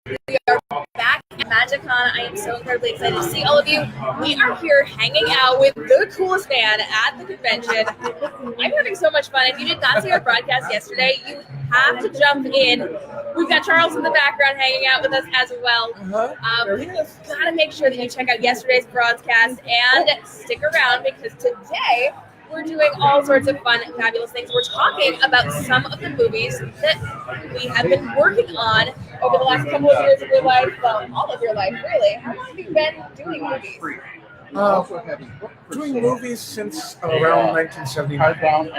We are back at MerMagic Con. I am so incredibly excited to see all of you. We are here hanging out with the coolest man at the convention. I'm having so much fun. If you did not see our broadcast yesterday, you have to jump in. We've got Charles in the background hanging out with us as well. You've got to make sure that you check out yesterday's broadcast and stick around because today we're doing all sorts of fun, fabulous things. We're talking about some of the movies that we have been working on over the last couple of years of your life, well, all of your life, really. How long have you been doing movies? Doing movies since around 1979.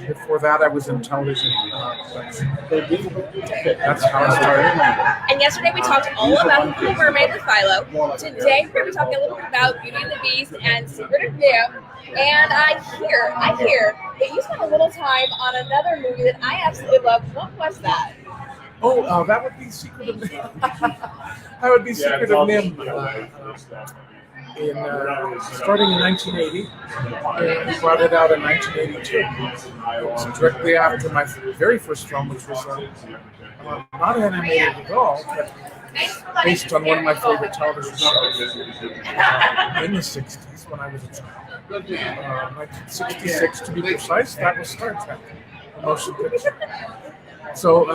Before that, I was in television. That's how I started. And yesterday we talked all about Little Mermaid with Philo. Today we're going to be talking a little bit about Beauty and the Beast and Secret of NIMH. And I hear that you spent a little time on another movie that I absolutely love. What was that? Oh, that would be Secret of NIMH. That would be Secret of NIMH. Starting in 1980, and brought it out in 1982. It was directly after my very first film, which was not animated at all, but based on one of my favorite television shows in the 60s when I was a child. 1966 to be precise, that was Star Trek, a motion picture. So,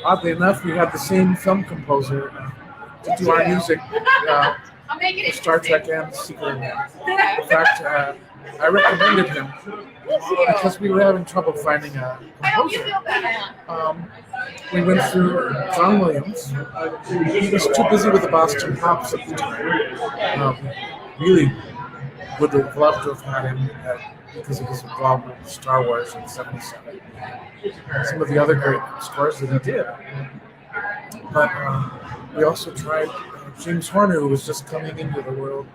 oddly enough, we had the same film composer to do our music. Star Trek and Secret of NIMH. In fact, I recommended him because we were having trouble finding a composer. We went through John Williams. He was too busy with the Boston Pops at the time. Really would have loved to have had him because he was involved with Star Wars in '77. Some of the other great scores that he did. But we also tried James Horner, who was just coming into the world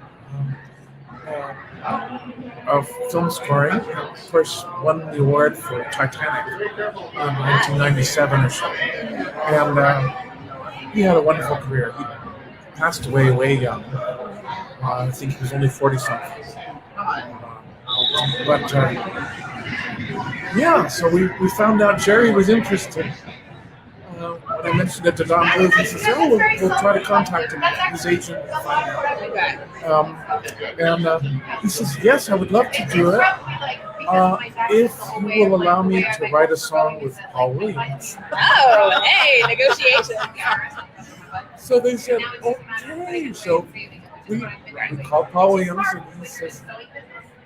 of film scoring. Of course, won the award for Titanic in 1997 or so. And he had a wonderful career. He passed away way young. I think he was only 40-something. So we found out Jerry was interested. When I mentioned it to Don Bluth, he says, we'll try to contact him, his agent, and find out. And he says, yes, I would love to do it if you will allow me to write a song with Paul Williams. Oh, hey, negotiations. So they said, okay. So we called Paul Williams, and he says,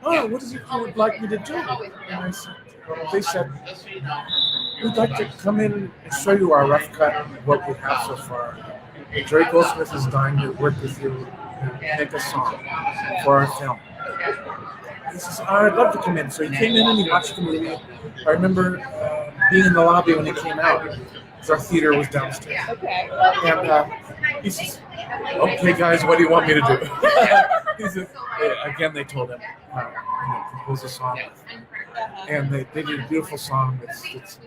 what is it you would like me to do? And I said, they said, we'd like to come in and show you our rough cut of what we have so far. Jerry Goldsmith is dying to work with you and make a song for our film. He says, I'd love to come in. So he came in and he watched the movie. I remember being in the lobby when he came out, because our theater was downstairs. Okay. And he says, okay, guys, what do you want me to do? He said, again, they told him, compose a song. And they did a beautiful song. It's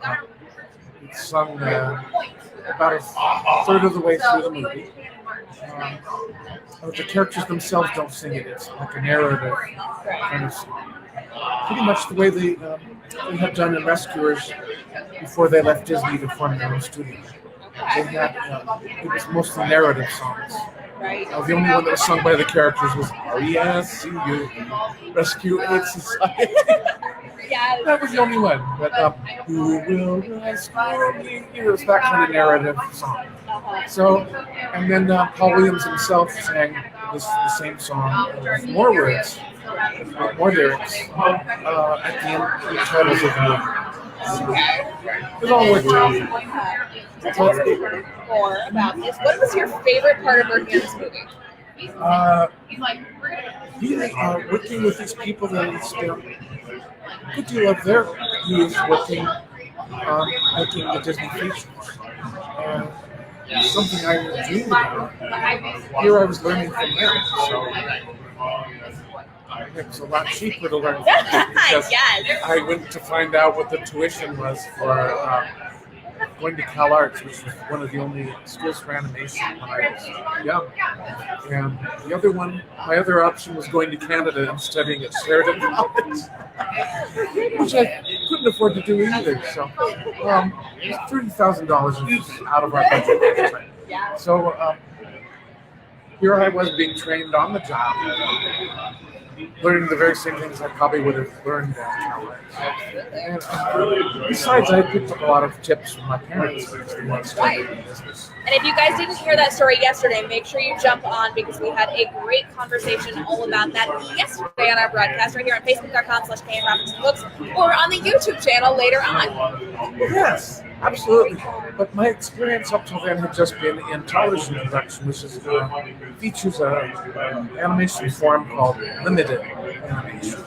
sung about a third of the way through the movie. The characters themselves don't sing it. It's like a narrative kind of song. Pretty much the way they had done in Rescuers before they left Disney to form their own studio. They had, it was mostly narrative songs. The only one that was sung by the characters was R.E.S.C.U. Rescue Aid Society. Yes. That was the only one. But who will rescue me? It was that kind of narrative song. So, and then Paul Williams himself sang the same song with more words, with more lyrics at the end titles of the movie. It all worked out. So tell us a bit more about this. What was your favorite part of working on this movie? Working with these people that he spent a good deal of their years working on making the Disney features. Something I dreamed about. Here I was learning from them, so it was a lot cheaper to learn from them because Yes. I went to find out what the tuition was for going to Cal Arts, which was one of the only schools for animation when I was young. And the other one, my other option was going to Canada and studying at Sheridan College, which I couldn't afford to do either. So $30,000 out of our budget. So here I was being trained on the job, learning the very same things I probably would have learned at college. And besides, I picked up a lot of tips from my parents because they once started in business. And if you guys didn't hear that story yesterday, make sure you jump on because we had a great conversation all about that yesterday on our broadcast right here on Facebook.com/KMRobertsonBooks or on the YouTube channel later on. Yes, absolutely. But my experience up till then had just been in television production, which is features an animation form called limited animation.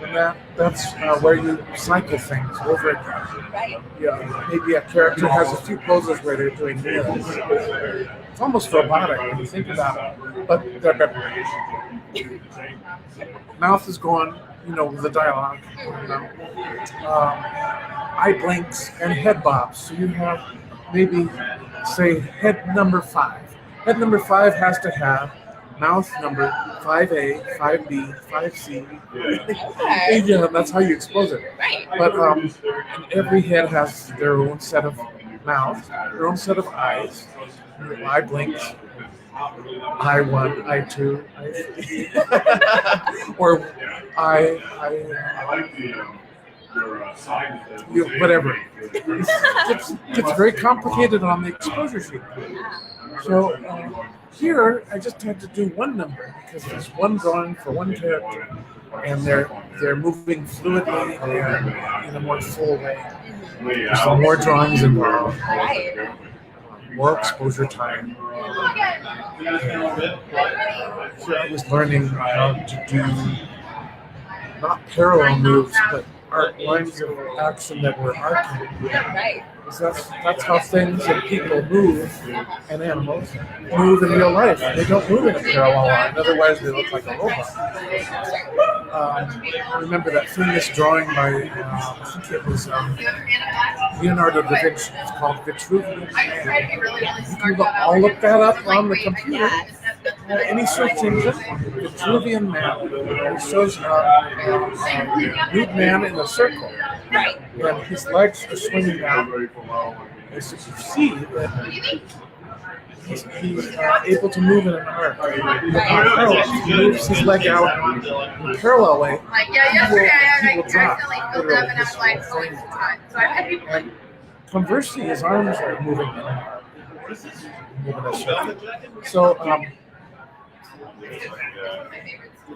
And that's where you cycle things over again. Right. Yeah, maybe a character has a few poses where they're doing meals. It's almost robotic when you think about it, but they're better. Mouth is going, with the dialogue. Eye blinks and head bobs. So you have maybe, say, head number 5. Head number 5 has to have mouth number 5A, 5B, 5C. Okay. Yeah, that's how you expose it. Right. But every head has their own set of mouths, their own set of eyes. Eye blinks, eye 1, eye 2, eye 3. Or whatever. It gets very complicated on the exposure sheet. So here, I just had to do one number because there's one drawing for one character, and they're moving fluidly and in a more full way. There's more drawings involved, more exposure time. So I was learning how to do not parallel moves, but lines of action that were arcing. Right. That's how things and people move, and animals move in real life. They don't move in a parallel line, otherwise they look like a robot. Remember that famous drawing by, I think it was Leonardo da Vinci. It's called Vitruvian Man. You can look that up on the computer. Any search engine, Vitruvian Man. It shows a nude man in a circle. Right. And his legs are swinging down. As you can see, that he's able to move in an arc. He moves his leg out in a parallel way. He will drop. And conversely, his arms are moving in an arc. Moving a circle. So,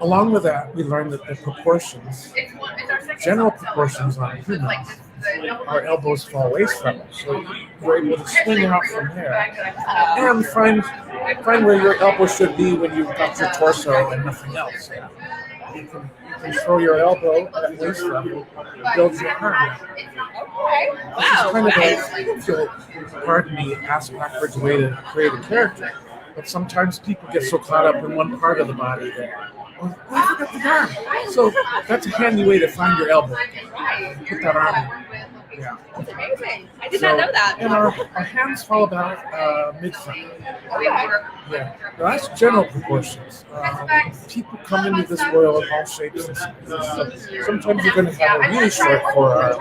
along with that, we learned that the proportions, general proportions on humans, our elbows fall waist level. So you're able to swing out from there and find where your elbow should be when you've got your torso and nothing else. You can throw your elbow at waist level, build your arm. Okay. Wow. It's kind of a, pardon me, ass backwards way to create a character. But sometimes people get so caught up in one part of the body that, I forgot the arm. So that's a handy way to find your elbow. Put that arm in. Yeah. That's amazing. I did not know that. And our hands fall about mid-front. Yeah. That's general proportions. People come into this world of all shapes and sizes. Sometimes you're going to have a really short forearm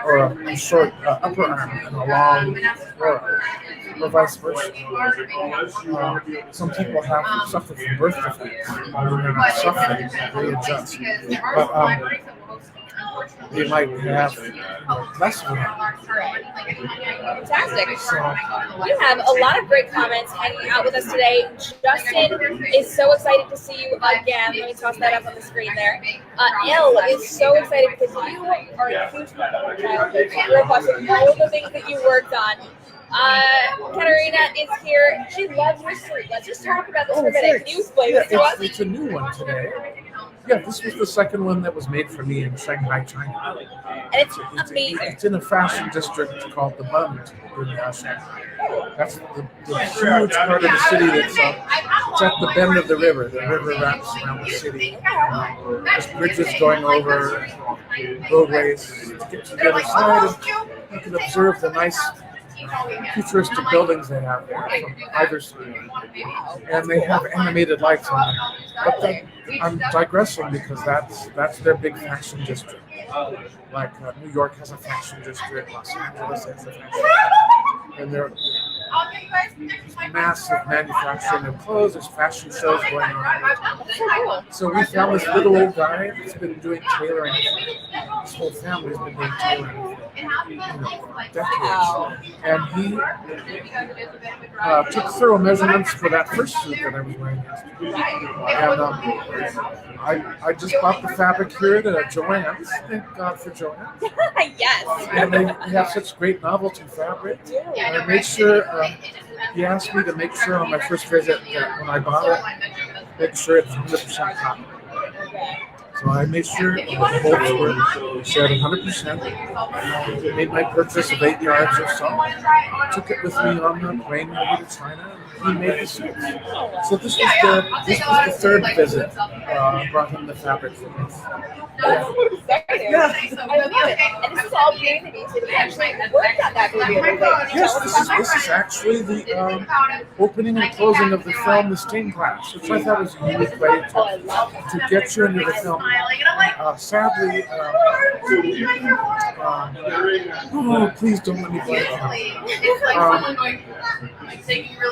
or a short upper arm and a long forearm, or vice versa. Some people have suffered from birth defects. They're not suffering, they adjust. But they might have less of them. Fantastic. We have a lot of great comments hanging out with us today. Justin is so excited to see you again. Let me toss that up on the screen there. Elle is so excited because you are a huge part of our childhood. You grew up watching all of the things that you worked on. Katarina is here. She loves history. Let's just talk about this for a minute. Can you explain this to us? It's a new one today. Yeah, this was the second one that was made for me in Shanghai, China. And it's amazing. It's in a fashion district called the Bund in Shanghai. That's the huge part of the city that's it's at the bend of the river. The river wraps around the city. There's bridges going over, roadways. To get to the other side, and you can observe the nice futuristic buildings they have there from either side. And they have animated lights on them. But I'm digressing because that's their big fashion district. Like New York has a fashion district, Los Angeles has a fashion district. And they're massive manufacturing of clothes. There's fashion shows going on. So we found this little old guy that's been doing tailoring. His whole family's been doing tailoring for decades. And he took thorough measurements for that first suit that I was wearing yesterday. And I just bought the fabric here at Joann's. Thank God for Joann's. Yes. And they have such great novelty fabric. And I made sure, he asked me to make sure on my first visit that when I bought it, make sure it's 100% cotton. So I made sure the bolts were shared 100%. Made my purchase of 8 yards or so. Took it with me on the plane over to China. And he made the suits. So this was the third visit. Brought him the fabric for me. That's so exciting. Yeah. I love it. And this is all community, so we actually worked on that movie. Yes, this is actually the opening and closing of the film The Stained Glass, which I thought was a unique way to get you into the film. Sadly, please don't let me blank.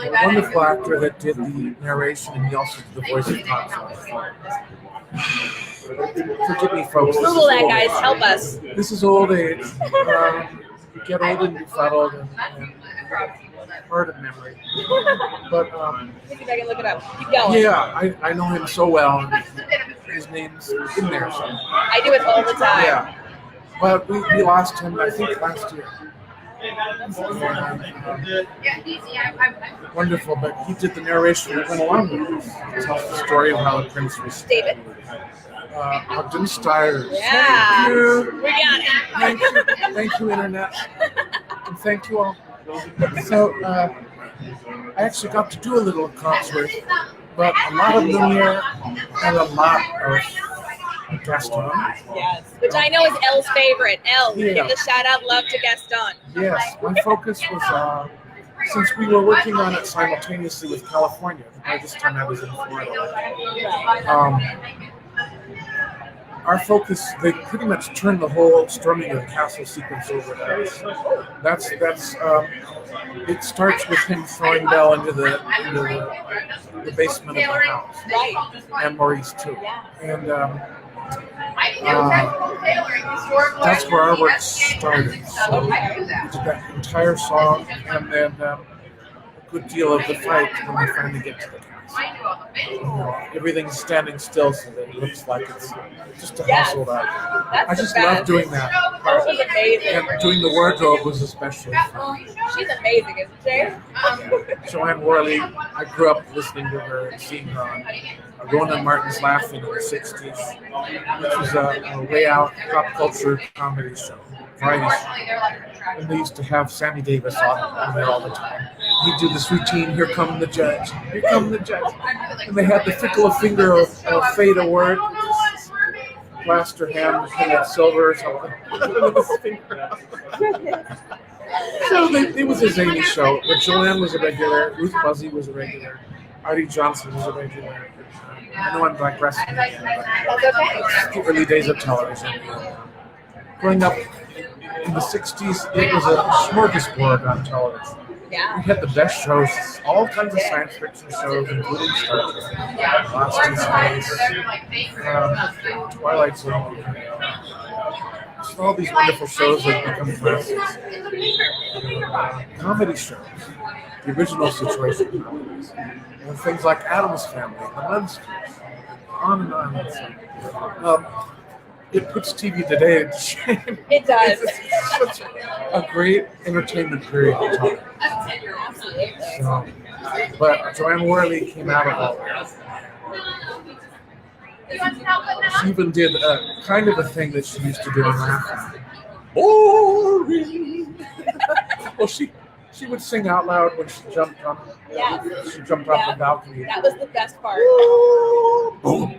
A wonderful actor that did the narration, and he also did the voice of Tom. Forgive me, folks. Google that, guys. Help us. This is old age. You get old and befuddled and hard of memory. But see if I can look it up. Keep going. yeah, I know him so well. And his name's in there. So. I do it all the time. Yeah. But we lost him, I think, last year. Wonderful, but he did the narration that went along with it. He tells the story of how the prince was. David. Ogden Stiers. Yeah. Thank you. We got it. Thank you, Internet. And thank you all. So, I actually got to do a little concert, but a lot of Lumiere and a lot of Gaston. Yes. Which I know is Elle's favorite. Elle, Yeah. give the shout out love to Gaston. Yes, my focus was, since we were working on it simultaneously with California, by this time I was in Florida. Our focus, they pretty much turned the whole storming of the castle sequence over to us. That's it starts with him throwing Belle into the basement of the house. Right. And Maurice too. Yeah. And that's where our work started. So we did that entire song and then a good deal of the fight when we finally get to the castle. Everything's standing still so that it looks like it's just a household item. I just love doing that part. She's amazing. And doing the wardrobe was especially fun. She's amazing, isn't she? Joanne Worley, I grew up listening to her and seeing her on Ronan Martin's Laughing in the 60s, which was a way out pop culture comedy show, variety show. And they used to have Sammy Davis on there all the time. He'd do this routine, here come the judge, here come the judge. And they had the fickle of finger of fate award, plaster hand, pin of silver or something. So it was a zany show, but Joanne was a regular, Ruth Buzzy was a regular, Artie Johnson was a regular. I know I'm digressing again, but it's the early days of television. Growing up in the 60s, it was a smorgasbord on television. Yeah. We had the best shows, all kinds of science fiction shows, including Star Trek, Lost in Space, Twilight Zone. Just all these wonderful shows that become classics. Comedy shows, the original situation comedies, and things like Addams Family, The Munsters, on and on and on. It puts TV today to shame. It does. It's such a great entertainment period of time. Absolutely. So, but Joanne Worley came out of all that. She even did kind of a thing that she used to do in Laughing. Boring. Well, she would sing out loud when she jumped up. Yeah. She jumped off the balcony. That was the best part. Boom.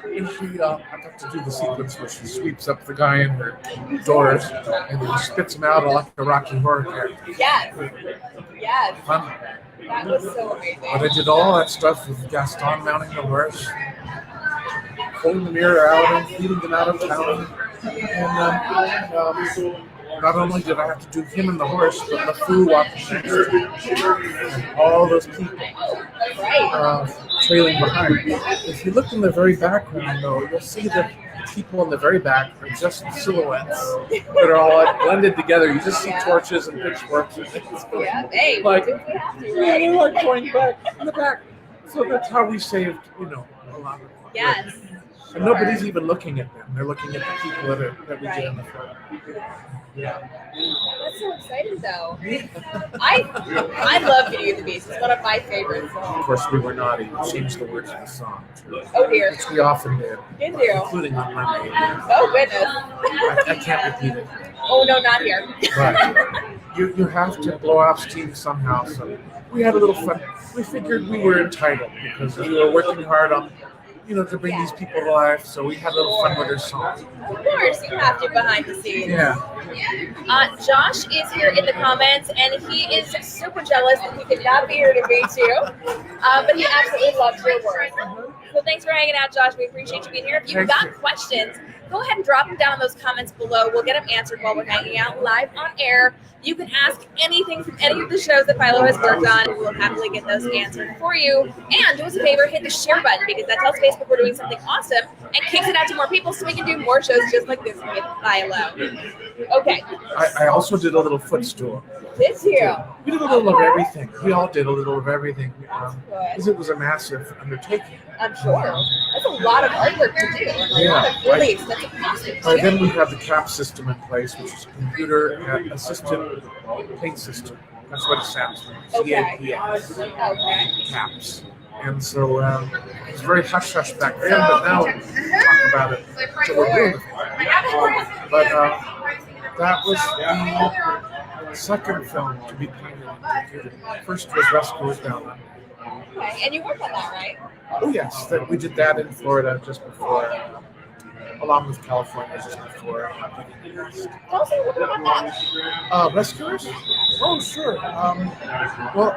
And she, I got to do the sequence where she sweeps up the guy in her doors and then spits him out like a Rocky Horror character. Yes. Yes. Fun. That was so amazing. But I did all that stuff with Gaston mounting the horse, pulling the mirror out and feeding them out of town. And not only did I have to do him and the horse, but the fool walking next to him. And all those people trailing behind. If you look in the very background, though, you'll see that the people in the very back are just silhouettes that are all like blended together. You just see torches and pitchforks and things. Yeah, hey, Like, right? like going back in the back. So that's how we saved, a lot of. Yes. And nobody's even looking at them. They're looking at the people that we did in the front. Yeah. That's so exciting, though. I love Beauty and the Beast. It's one of my favorite songs. Of course, we were naughty. We changed the words of the song, too. Oh, dear. Which we often did. Did you? Including on Monday. Oh, goodness. I can't repeat it. Oh, no, not here. But you have to blow off steam somehow. So we had a little fun. We figured we were entitled because we were working hard on to bring these people to life, so we had a little fun with their songs. Of course, you have to behind the scenes. Yeah. Josh is here in the comments, and he is super jealous that he could not be here to meet you, but he absolutely loves your work. So thanks for hanging out, Josh. We appreciate you being here. If you've got questions, go ahead and drop them down in those comments below. We'll get them answered while we're hanging out live on air. You can ask anything from any of the shows that Philo has worked on. We'll happily get those answered for you. And do us a favor, hit the share button, because that tells Facebook we're doing something awesome and kicks it out to more people so we can do more shows just like this with Philo. Okay. I also did a little footstool. Did you? We did a little of everything. We all did a little of everything. Because it was a massive undertaking. I'm sure. That's a lot of artwork to do. And a lot of reliefs. That's impossible. Then we have the CAP system in place, which is a computer-assisted paint system. That's what it stands for. CAPS. Okay. CAPS. And so it's very hush-hush back then, but now we talk about it. So we're doing it. But that was the second film to be painted in computer. First was Rescuers Down Under. Okay, and you worked on that, right? Oh yes, we did that in Florida just before, along with California just before. Tell us a little bit about that. Rescuers? Oh sure. Well,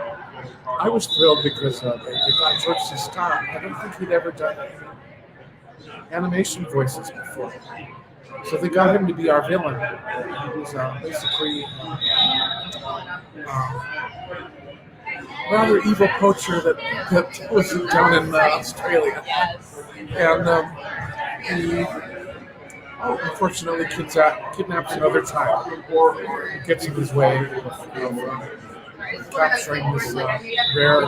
I was thrilled because they got George C. Scott. I don't think he'd ever done animation voices before. So they got him to be our villain. He was basically rather evil poacher that was down in Australia. Yes. And he unfortunately kidnaps another child. He gets in his way of capturing this rare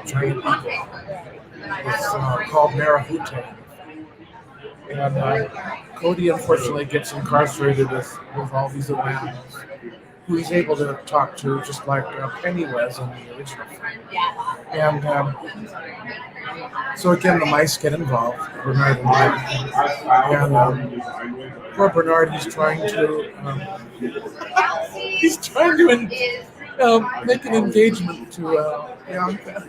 giant eagle. It's called Marahute. And Cody unfortunately gets incarcerated with all these little animals who he's able to talk to, just like Penny was in the original film. And so again, the mice get involved, Bernard and Mike. And poor Bernard, he's trying to make an engagement to Bianca.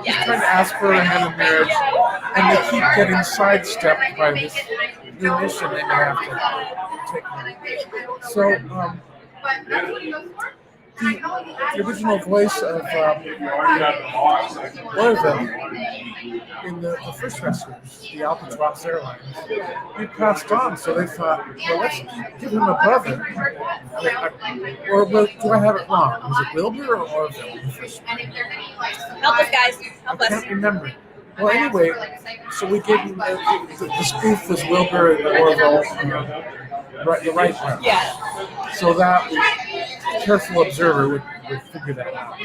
He's trying to ask for a hand in marriage, and they keep getting sidestepped by this new mission they have to take on. So the original voice of Orville in the first Rescuers, the Albatross Airlines, he passed on, so they thought, well, let's give him a brother. Or do I have it wrong? Was it Wilbur or Orville in the first one? Help us, guys. Help us. I can't remember. Well, anyway, so we gave him the spoof was Wilbur and Orville, the right one. Yeah. So that a careful observer would figure that out.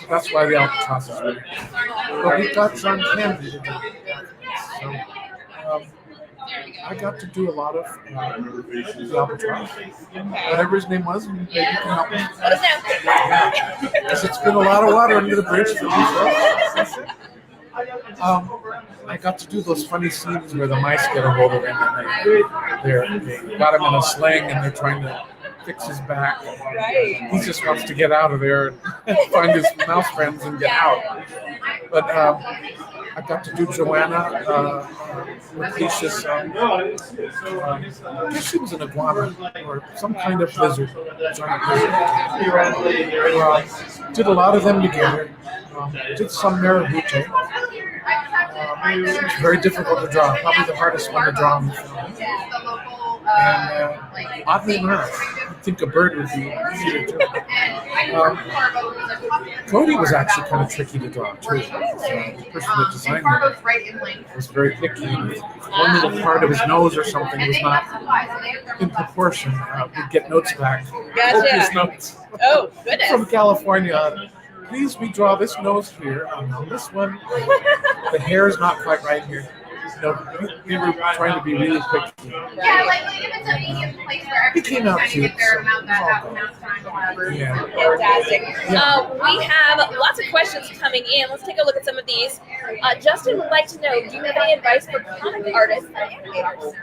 That's why the Albatross is really. But we got John Candy to do it. So I got to do a lot of the Albatross. Whatever his name was, maybe you can help me. What is that? Yeah. Because it's been a lot of water under the bridge for these folks. I got to do those funny scenes where the mice get a hold of him and they got him in a sling and they're trying to fix his back. Right. He just wants to get out of there and find his mouse friends and get out. But I got to do Joanna Rapacious. I guess she was an iguana or some kind of lizard, giant lizard. Did a lot of them together. Did some Marabute. It was very difficult to draw. Probably the hardest one to draw in the film. And oddly enough, I think a bird would be easier to do. Cody was actually kind of tricky to draw too. The person that designed it was very picky. If one little part of his nose or something was not in proportion, we'd get notes back. Gotcha. Notes. Oh, goodness. From California. Please redraw this nose here. On this one, the hair is not quite right here. We were trying to be really picky. Yeah, like if it's a medium place where He came out cute. fair amount of time or whatever. Yeah. Fantastic. Yeah. We have lots of questions coming in. Let's take a look at some of these. Justin would like to know, do you have any advice for comic artists and animators?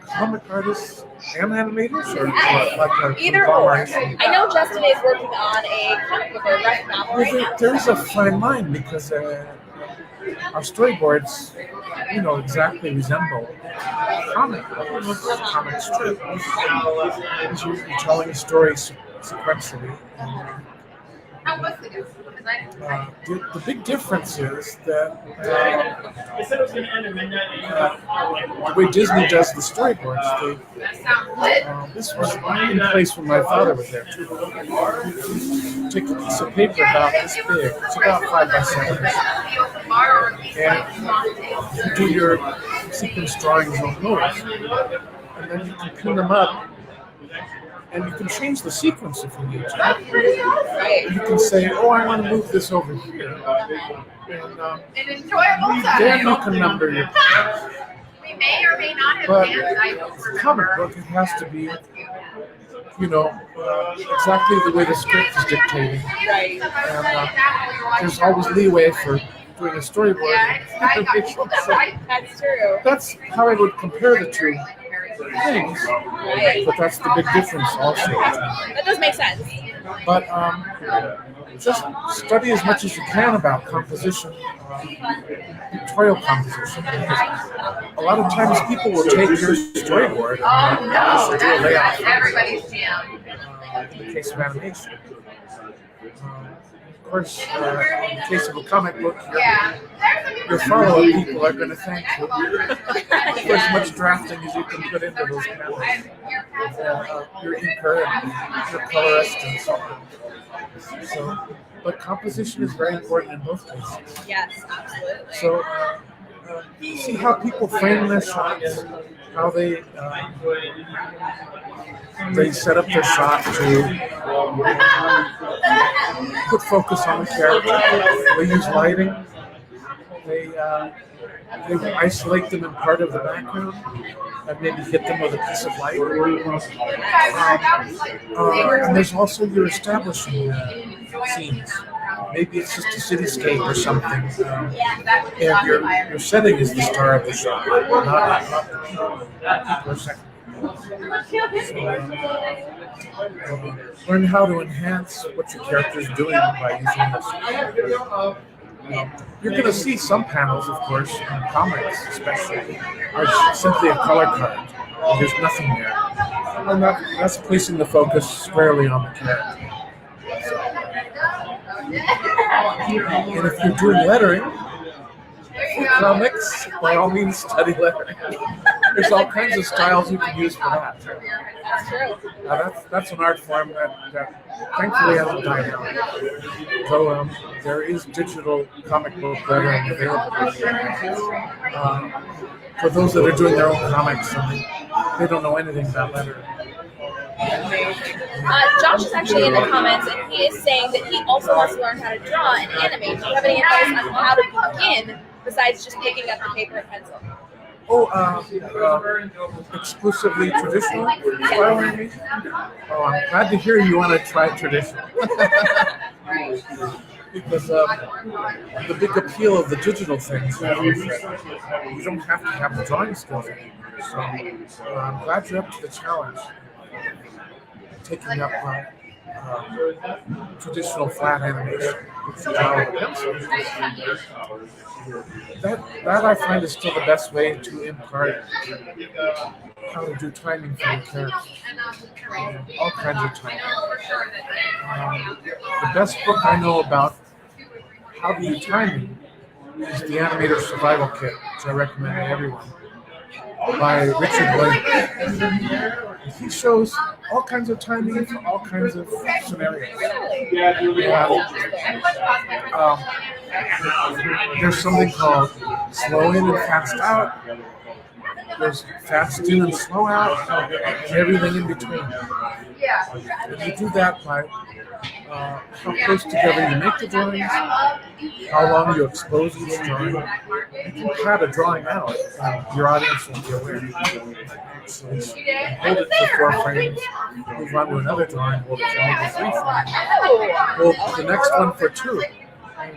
Comic artists and animators, or like Either or. I know Justin is working on a comic book or a graphic novel right now. There's a fine line because our storyboards, exactly resemble comic strip. Because you're telling a story sequentially. How was the difference? The big difference is that the way Disney does the storyboards, this was in place when my father was there too. Take a piece of paper about this big, it's about 5 by 7, and you do your sequence drawings on those, and then you can pin them up. And you can change the sequence if you need to. You can say, I want to move this over here. And an enjoyable time. then you can number your pages. We may or may not have But danced. I don't it's a comic remember. book. It has to be, exactly the way the script is dictating. Right. And there's always leeway for doing a storyboard. That's true. That's how I would compare the two things. Right. But that's the big difference also. That does make sense. But just study as much as you can about composition, pictorial composition. Because a lot of times people will take your storyboard and just do a layout. Everybody's jam. In the case of animation. Of course, in the case of a comic book, your follow-up people are going to thank you for as much drafting as you can put into those panels. Your inker and your colorist and so on. But composition is very important in both cases. Yes, absolutely. So see how people frame their shots, how they set up their shot to put focus on the character. They use lighting. They isolate them in part of the background and maybe hit them with a piece of light. And there's also your establishing scenes. Maybe it's just a cityscape or something. And your setting is the star of the shot, not the people. People are secondary. Learn how to enhance what your character is doing by using this. You're going to see some panels, of course, in comics especially, are simply a color card. There's nothing there. And that's placing the focus squarely on the character. And if you're doing lettering, for comics, by all means, study lettering. There's all kinds of styles you can use for that. That's true. That's an art form that thankfully hasn't died out. So there is digital comic book lettering available. For those that are doing their own comics and they don't know anything about lettering. Josh is actually in the comments, and he is saying that he also wants to learn how to draw and animate. Do you have any advice on how to begin besides just picking up the paper and pencil? Exclusively traditional style animation? I'm glad to hear you want to try traditional. Because the big appeal of the digital things is that you don't have to have the drawing skills anymore. So I'm glad you're up to the challenge. Taking up traditional flat animation, which is draw with a pencil. That I find is still the best way to impart how to do timing for your characters. All kinds of timing. The best book I know about how to do timing is the Animator Survival Kit, which I recommend to everyone, by Richard Blake. He shows all kinds of timing for all kinds of scenarios. There's something called slow in and fast out. There's fast in and slow out, and everything in between. And you do that by how close together you make the drawings, how long you expose each drawing. You can cut a drawing out, your audience will be aware. So you hold it for 4 frames, move on to another drawing, hold it for maybe 3 frames. Hold the next one for 2.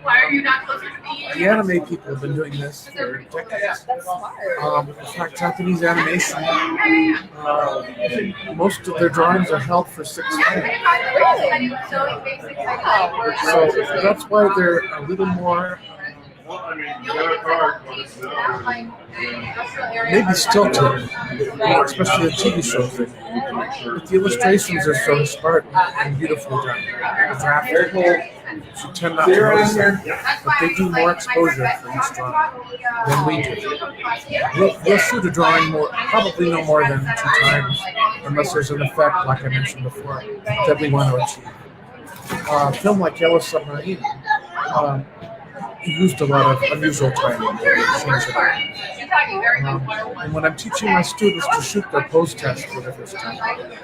Why are you not closer to me? The anime people have been doing this for decades. In fact, Japanese animation, most of their drawings are held for 6 frames. So that's why they're a little more, maybe stilted, especially the TV shows. But the illustrations are so Spartan and beautifully done. The draft people should tend not to notice them, but they do more exposure for each drawing than we do. We'll shoot a drawing probably no more than 2 times, unless there's an effect, like I mentioned before, that we want to achieve. A film like Yellow Submarine used a lot of unusual timing to change it up. And when I'm teaching my students to shoot their pose test for the first time,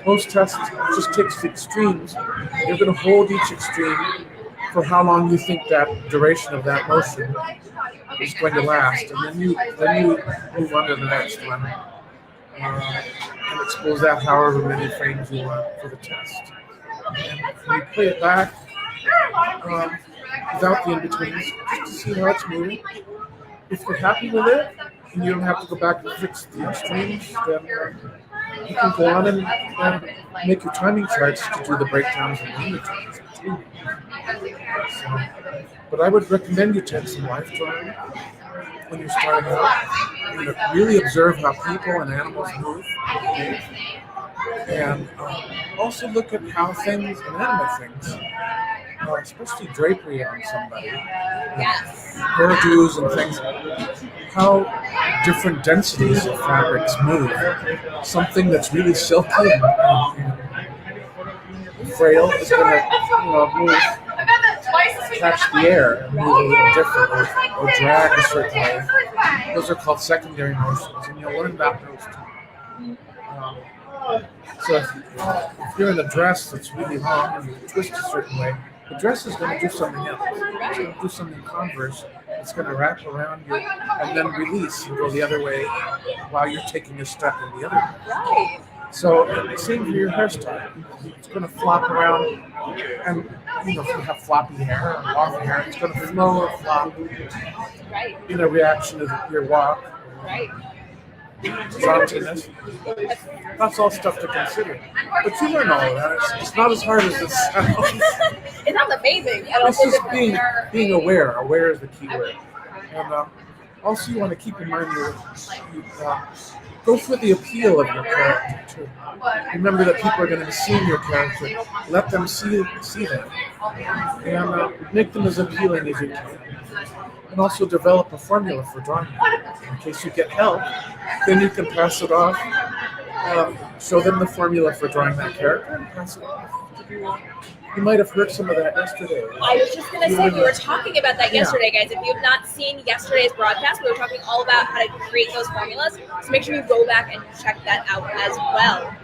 pose test just takes the extremes. You're going to hold each extreme for how long you think that duration of that motion is going to last, and then you move on to the next one and expose that however many frames you want for the test. And when you play it back without the in-betweens, just to see how it's moving. If you're happy with it, and you don't have to go back and fix the extremes, then you can go on and make your timing charts to do the breakdowns and the in-betweens. So, but I would recommend you take some life drawing when you're starting out. And really observe how people and animals move. And also look at how things, inanimate things, especially drapery on somebody, hairdos and things, how different densities of fabrics move. Something that's really silky and frail is going to move, catch the air and move a little different, or drag a certain way. Those are called secondary motions, and you'll learn about those too. So if you're in a dress that's really long and you twist a certain way, the dress is going to do something else. It's going to do something converse. It's going to wrap around you and then release and go the other way while you're taking a step in the other way. So same for your hairstyle. It's going to flop around, and if you have floppy hair or long hair, it's going to flow or flop in a reaction to your walk. Jauntiness. That's all stuff to consider. But you learn all of that. It's not as hard as it sounds. It sounds amazing. It's just being aware. Aware is the key word. And also you want to keep in mind you go for the appeal of your character too. Remember that people are going to be seeing your character. Let them see them. And make them as appealing as you can. And also develop a formula for drawing. In case you get help, then you can pass it off. Show them the formula for drawing that character and pass it off. You might have heard some of that yesterday. I was just going to say, we were talking about that yesterday, guys. If you have not seen yesterday's broadcast, we were talking all about how to create those formulas. So make sure you go back and check that out as well.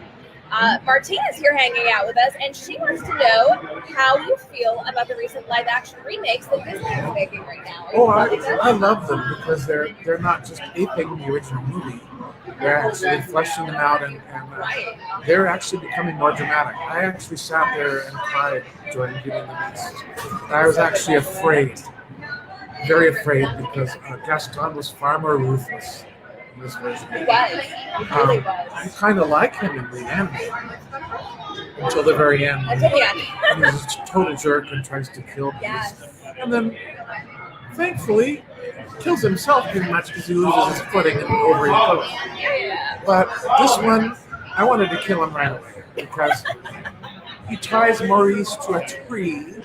Martina's here hanging out with us, and she wants to know how you feel about the recent live-action remakes that Disney is making right now. I love them because they're not just aping the original movie. They're actually fleshing them out, and they're actually becoming more dramatic. I actually sat there and cried during Beauty and the Beast. I was actually afraid, very afraid, because Gaston was far more ruthless this version. He was. He really was. You kind of like him in the anime until the very end. Until the end. And he's a total jerk and tries to kill Beast. Yes. And then, thankfully, kills himself pretty much because he loses his footing and over he goes. Yeah. But this one, I wanted to kill him right away because he ties Maurice to a tree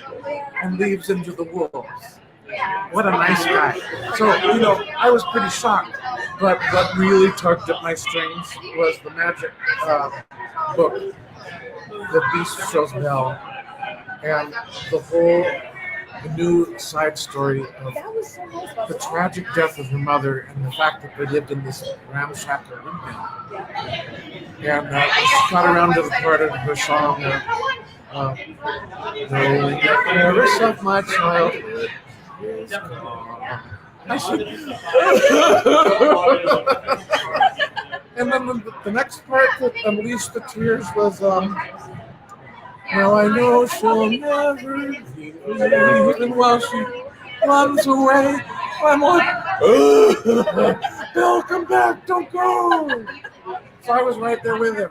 and leaves him to the wolves. What a nice guy. So, I was pretty shocked. But what really tugged at my strings was the magic book, The Beast Shows Bell, and the new side story of That was so nice. the tragic death of her mother and the fact that they lived in this ramshackle windmill. And she got around to the part of her song, "Though you never of my childhood is gone." I said, and then the next part that unleashed the tears was, now I know she'll never leave, even while she runs away. I'm like, Bill, come back, don't go. So I was right there with him.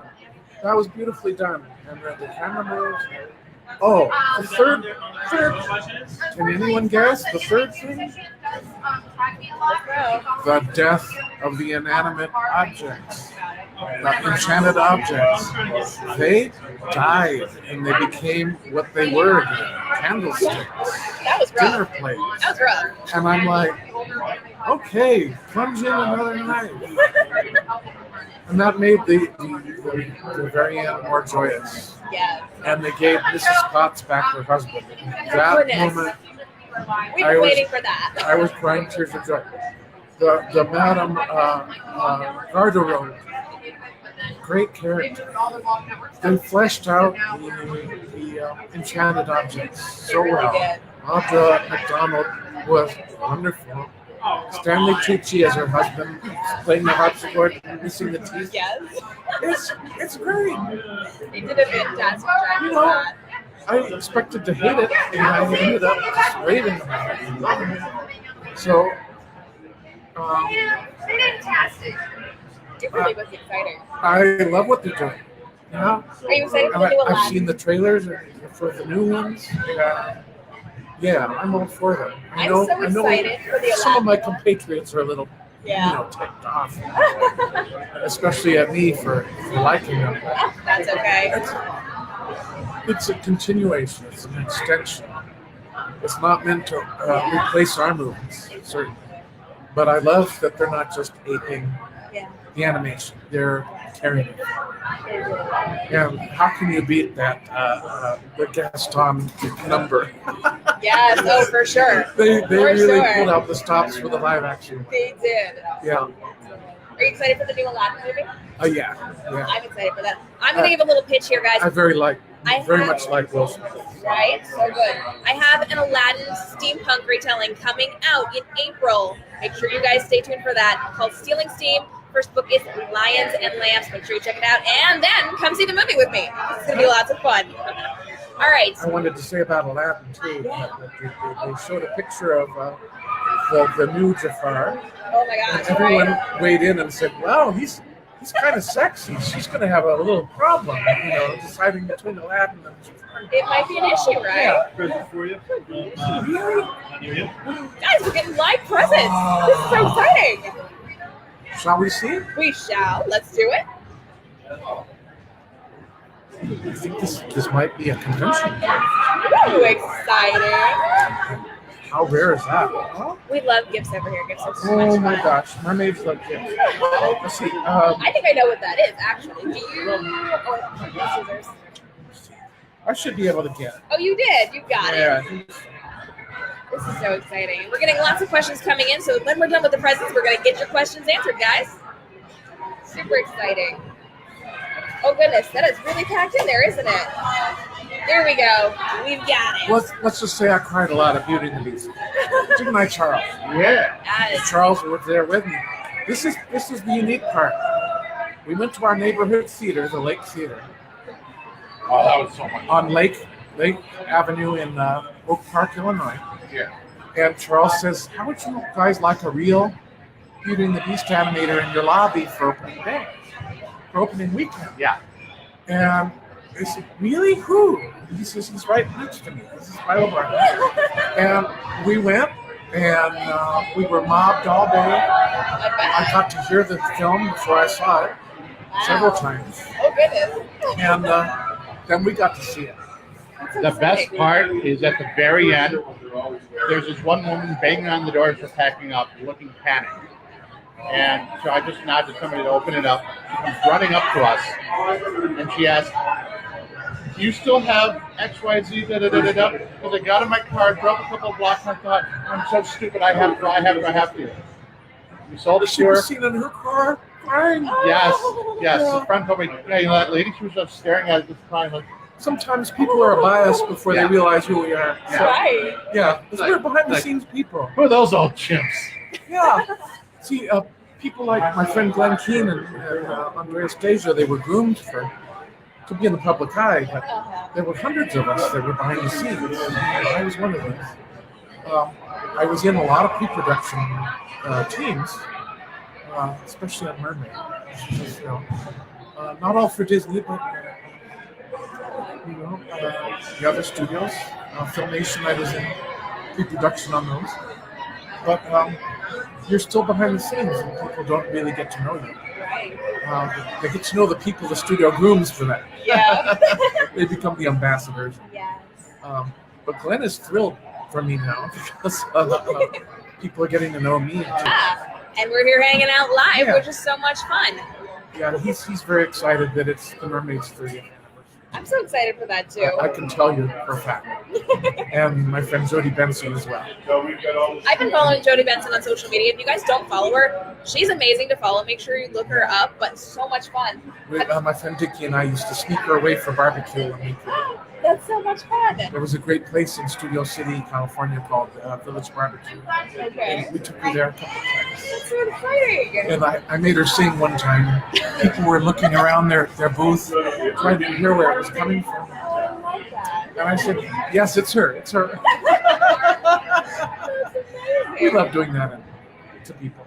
That was beautifully done. And the camera moves. Oh, the third, can anyone guess the third thing? The death of the inanimate objects, the enchanted objects. They died and they became what they were again, candlesticks, That was rough. dinner plates. That was rough. And I'm like, okay, plunge in another knife. And that made the very end more joyous. Yeah. And they gave Mrs. Potts back her husband. That Goodness. moment, We've been waiting for that. I was crying tears of joy. The Madame Garderobe, great character. They fleshed out the enchanted objects so well. Audra McDonald was wonderful. Stanley Tucci as her husband, playing the harpsichord, missing the teeth. Yes. It's great. They did a fantastic job with You know, that. I expected to hate it, and I ended up just raving about it. So, Fantastic. It really was exciting. I love what they're doing. Yeah. Are you excited for And the new I've Aladdin? seen the trailers for the new ones. Yeah, I'm all for them. I I'm know, so I know excited for the some of Aladdin. my compatriots are a little, Yeah. ticked off, especially at me for liking them. That's okay. It's a continuation. It's an extension. It's not meant to replace our movies, certainly. But I love that they're not just aping Yeah. the animation. They're carrying it. And how can you beat that, the Gaston number? Yes, oh, for sure. They For really sure. pulled out the stops for the live action. They did. Yeah. Are you excited for the new Aladdin movie? Yeah. I'm excited for that. I'm going to give a little pitch here, guys. I very have- much like Will Smith. Right? So good. I have an Aladdin steampunk retelling coming out in April. Make sure you guys stay tuned for that. Called Stealing Steam. First book is Lions and Lambs. Make sure you check it out. And then come see the movie with me. It's going to be lots of fun. All right. I wanted to say about Aladdin, too. That they showed a picture of the new Jafar. Oh my gosh. And everyone Right? weighed in and said, wow, he's kind of sexy. She's going to have a little problem, deciding between Aladdin and Jafar. It might be an issue, right? Present for you. Guys, we're getting live presents. This is so exciting. Shall we see? We shall. Let's do it. I think this might be a convention. Ooh, exciting. How rare is that? Huh? We love gifts over here. Gifts are so Oh much my fun. gosh, mermaids love gifts. Let's see. I think I know what that is, actually. Do you? Oh, scissors. I should be able to get it. Oh, you did. You got it. Yeah. This is so exciting. We're getting lots of questions coming in, so when we're done with the presents, we're going to get your questions answered, guys. Super exciting. Oh, goodness. That is really packed in there, isn't it? There we go. We've got it. Let's just say I cried a lot of Beauty and the Beast. Didn't I, Charles? Yeah. That is Charles was there with me. This is the unique part. We went to our neighborhood theater, the Lake Theater, Oh, that was so much. on Lake Avenue in Oak Park, Illinois. Yeah. And Charles says, "How would you guys like a real Beauty and the Beast animator in your lobby for opening day, for opening weekend. Yeah. And I said, really? Who? He says, he's right next to me. This is Philo Barnhart. And we went, and we were mobbed all day. I got to hear the film before I saw it several times. Oh, goodness. And then we got to see it. The best part is at the very end, there's this one woman banging on the door as we're packing up, looking panicked. And so I just nod to somebody to open it up. She comes running up to us, and she asks, "Do you still have XYZ, da-da-da-da-da?" Because I got in my car, drove a couple of blocks, and I thought, I'm so stupid, I have to. We sold it She to her. was seen in her car crying. Yes. The friend told me, that lady, she was just staring at it, just crying, like, Sometimes people are biased before they realize who we are. So, Right. yeah, because we're behind the Like- scenes people. who are those old chimps? Yeah. See, people like my friend Glenn Keane and Andreas Deja, they were groomed to be in the public eye, but there were hundreds of us that were behind the scenes. And I was one of those. I was in a lot of pre-production teams, especially on Mermaid. Just, not all for Disney, but the other studios. Filmation, I was in pre-production on those. But you're still behind the scenes, and people don't really get to know you. Right. They get to know the people the studio grooms for that. Yeah. They become the ambassadors. Yes. But Glenn is thrilled for me now because people are getting to know me. Yeah. And we're here hanging out live, Yeah. which is so much fun. Yeah, he's very excited that it's the Mermaid's 30th anniversary. I'm so excited for that too. I can tell you for a fact. And my friend Jodie Benson as well. I've been following Jodie Benson on social media. If you guys don't follow her, she's amazing to follow. Make sure you look her up, but so much fun. My friend Dickie and I used to sneak her away for barbecue when we could. That's so much fun. There was a great place in Studio City, California called Village Barbecue. Okay. And we took her there a couple of times. That's so exciting. And I made her sing one time. People were looking around their booth, trying to hear where it was coming from. Oh, I love that. And I said, yes, it's her. It's her. That's amazing. We love doing that to people.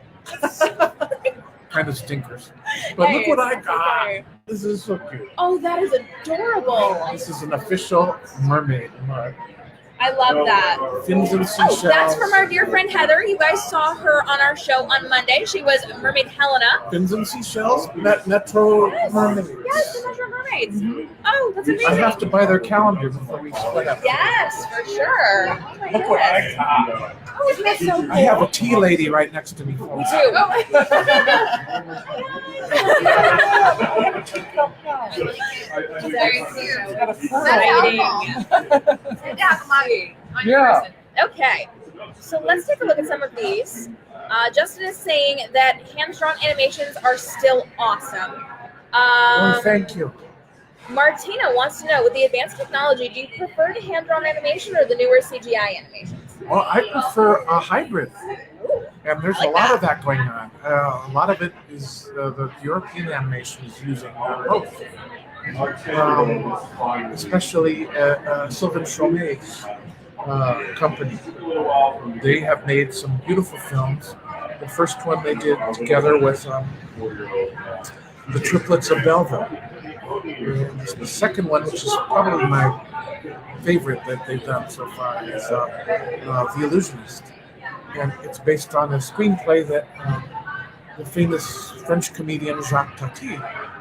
Kind of stinkers. But look what I got. Okay. This is so cute. Oh, that is adorable. This is an official mermaid mug. I love that. Fins and seashells. Oh, that's from our dear friend Heather. You guys saw her on our show on Monday. She was Mermaid Helena. Fins and seashells, Metro Mermaids. Yes, the Metro Mermaids. Mhm. Oh, that's amazing. I have to buy their calendar before we split up. Yes, for sure. Oh my Look what I goodness. got. Oh, isn't that so cool? I have a tea lady right next to me. Me too. Very cute. Yeah. Okay, so let's take a look at some of these. Justin is saying that hand-drawn animations are still awesome. Oh, thank you. Martina wants to know, with the advanced technology, do you prefer the hand-drawn animation or the newer CGI animations? Well, I prefer a hybrid. And there's a lot of that going on. A lot of it is the European animation is using both. Especially Sylvain Chomet's company. They have made some beautiful films. The first one they did together with the triplets of Belleville. And the second one, which is probably my favorite that they've done so far, is The Illusionist. And it's based on a screenplay that the famous French comedian Jacques Tati,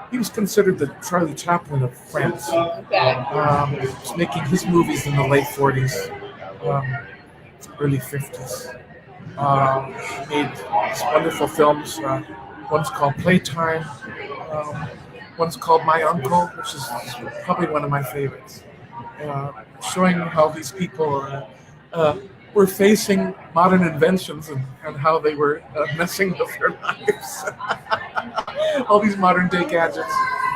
he was considered the Charlie Chaplin of France. Okay. Was making his movies in the late 40s, early 50s. He made these wonderful films. One's called Playtime. One's called My Uncle, which is probably one of my favorites. Showing how these people were facing modern inventions and how they were messing with their lives. All these modern day gadgets.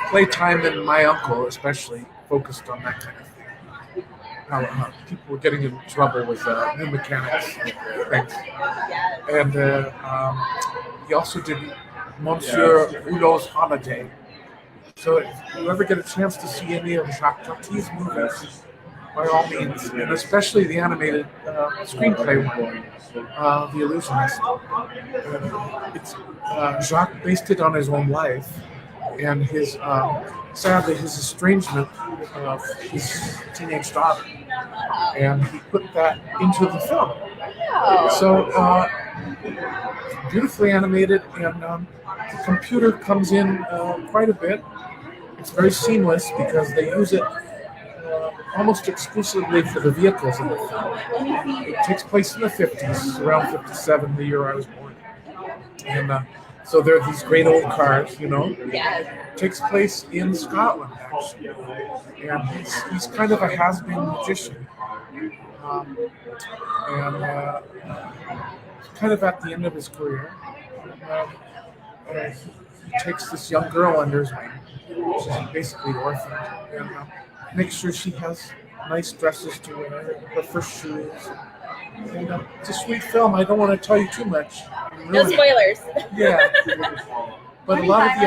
Playtime and My Uncle especially focused on that kind of thing. How people were getting in trouble with new mechanics and things. And he also did Monsieur Hulot's Holiday. So if you ever get a chance to see any of Jacques Tati's movies, by all means, and especially the animated screenplay one, The Illusionist. It's Jacques based it on his own life, and his sadly his estrangement of his teenage daughter, and he put that into the film. So beautifully animated, and the computer comes in quite a bit. It's very seamless because they use it almost exclusively for the vehicles in the film. It takes place in the 50s, around 57, the year I was born. And so there are these great old cars, you know. Yes. It takes place in Scotland, actually. And he's kind of a has-been magician. And kind of at the end of his career. He takes this young girl under his wing. She's basically orphaned. And makes sure she has nice dresses to wear, her first shoes. And it's a sweet film. I don't want to tell you too much. No spoilers. Yeah. But a lot of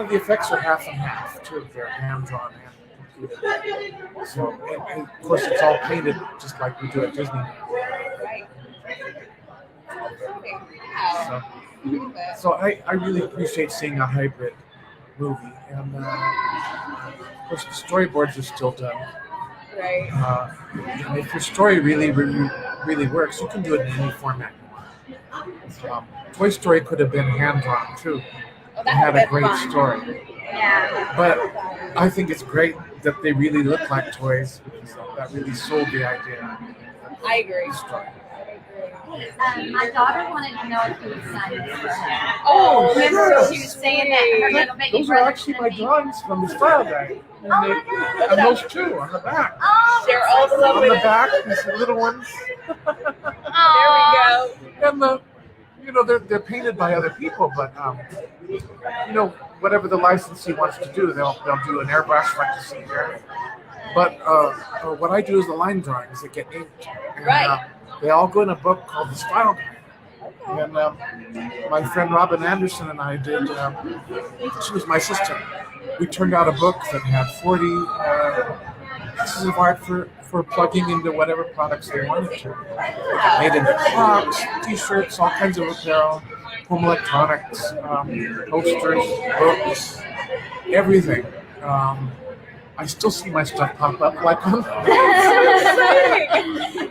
the effects are half and half too. They're hand drawn and computer. So, and of course, it's all painted just like we do at Disney. So I really appreciate seeing a hybrid movie, and of course the storyboards are still done. Right. And if your story really works, you can do it in any format you want. Toy Story could have been hand drawn too. Oh, It had a great story. Yeah. But I think it's great that they really look like toys, because that really sold the idea. I agree. My daughter wanted to know if you would sign this for her. Oh, Remember that's so she was saying that her little baby Those are brother actually my couldn't be- drawings from the style guide. And, Oh my God. and those two on the back. Oh, Share all the love On with the us. back, these little ones. There we go. And they're painted by other people, but whatever the licensee wants to do, they'll do an airbrush like you see here. But what I do is the line drawings that get inked. And, Right. they all go in a book called The Style Guide. And my friend Robin Anderson and I did, she was my assistant. We turned out a book that had 40 pieces of art for plugging into whatever products they wanted to. Made into clocks, t-shirts, all kinds of apparel, home electronics, posters, books, everything. I still see my stuff pop up like on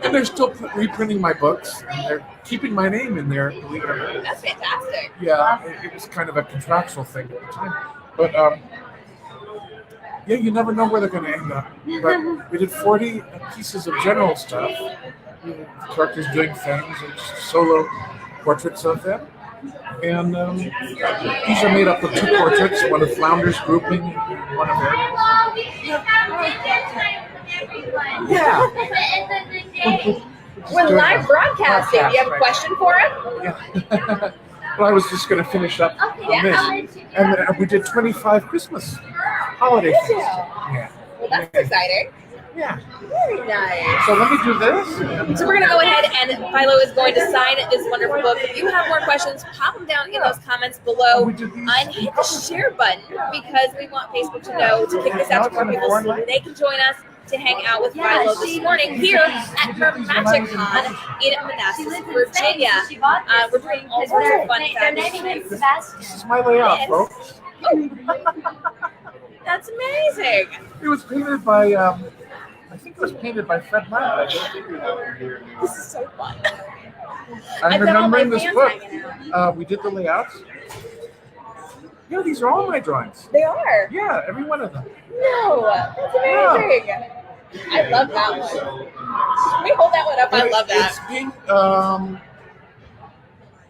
and they're still reprinting my books, and they're keeping my name in there, believe it or not. That's fantastic. Yeah, it was kind of a contractual thing at the time. But you never know where they're going to end up. But we did 40 pieces of general stuff, characters doing things, and just solo portraits of them. And these are made up of 2 portraits, one of Flounder's grouping, and one of Ariel's. Yeah. We're live broadcasting. Do you have a question for him? Yeah. Well, I was just going to finish up on this. And we did 25 Christmas holiday things. Yeah. Well, that's exciting. Yeah. Very nice. So let me do this. So we're going to go ahead, and Philo is going to sign this wonderful book. If you have more questions, pop them down in those comments below and hit the share button, because we want Facebook to know to kick this out to more people so they can join us to hang out with Philo this morning here at MerMagic Con in Manasas, Virginia. We're doing all sorts of fun Their name things. is Sebastian. This is my layout, folks. That's amazing. It was painted by, I think it was painted by Fred Martin. This is so fun. I'm I've got all my remembering this fans book. hanging out. We did the layouts. Yeah, these are all my drawings. They are. Yeah, every one of them. No, that's amazing. I love that one. Can we hold that one up? I love that. It's being,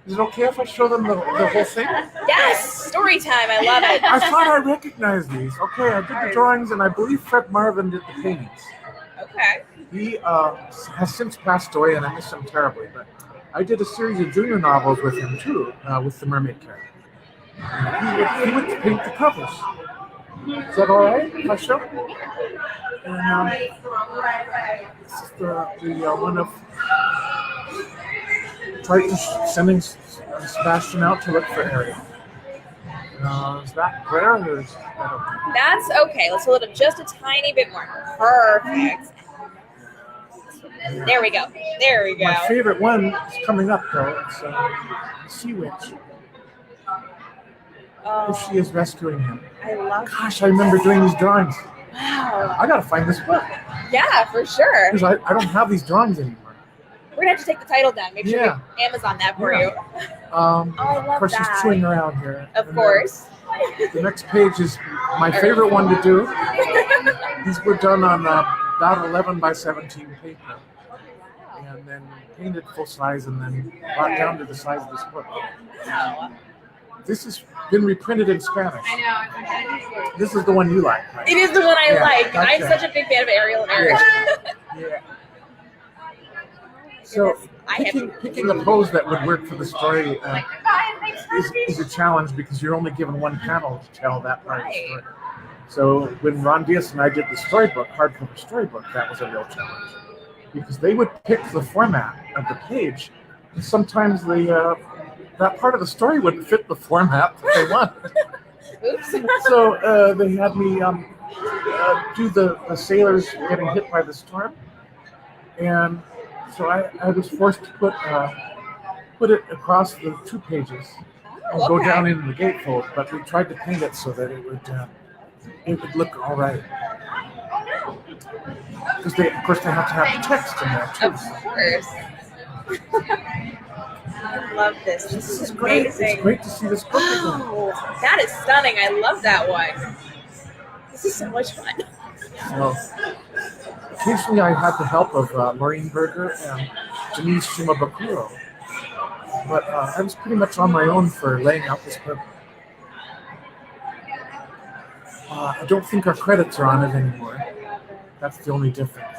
is it okay if I show them the whole thing? Yes, story time. I love it. I thought I recognized these. Okay, I did the drawings, and I believe Fred Marvin did the paintings. Okay. He has since passed away, and I miss him terribly. But I did a series of junior novels with him too, with the Mermaid character. He would paint the covers. Is that all right if I show? And this is the one of Triton sending Sebastian out to look for Ariel. Is that rare or is that okay? That's okay. Let's hold it up just a tiny bit more. Perfect. There we go. There we go. My favorite one is coming up though. It's Sea Witch. Oh, She is rescuing him. I love Gosh, I remember doing these drawings. Wow. I gotta find this book Yeah, for sure. because I don't have these drawings anymore. We're gonna have to take the title down. Make sure Yeah. we Amazon that for Yeah. you. Of love course, that. she's chewing around here. Of And course. The next page is my favorite one to do. These were done on about 11 by 17 paper, and then painted full size, and then brought down to the size of this book. Wow. This has been reprinted in Spanish. I know. This is the one you like, right? It is the one I Yeah, like. I'm gotcha. such a big fan of Ariel and Eric. Yeah. So picking a pose that would work for the story is a challenge because you're only given one panel to tell that part of the story. So when Ron Diaz and I did the storybook, hardcover storybook, that was a real challenge because they would pick the format of the page, and sometimes that part of the story wouldn't fit the format that they wanted. Oops. So they had me do the sailors getting hit by the storm, and so I was forced to put it across the 2 pages and go down into the gatefold. But we tried to paint it so that it would look all right. Because of course they have to have the text in there too. Of course. I love this. This is Great. amazing. It's great to see this book again. Oh, that is stunning. I love that one. This is so much fun. So, occasionally I had the help of Maureen Berger and Denise Shimabukuro. But I was pretty much on my own for laying out this book. I don't think our credits are on it anymore. That's the only difference.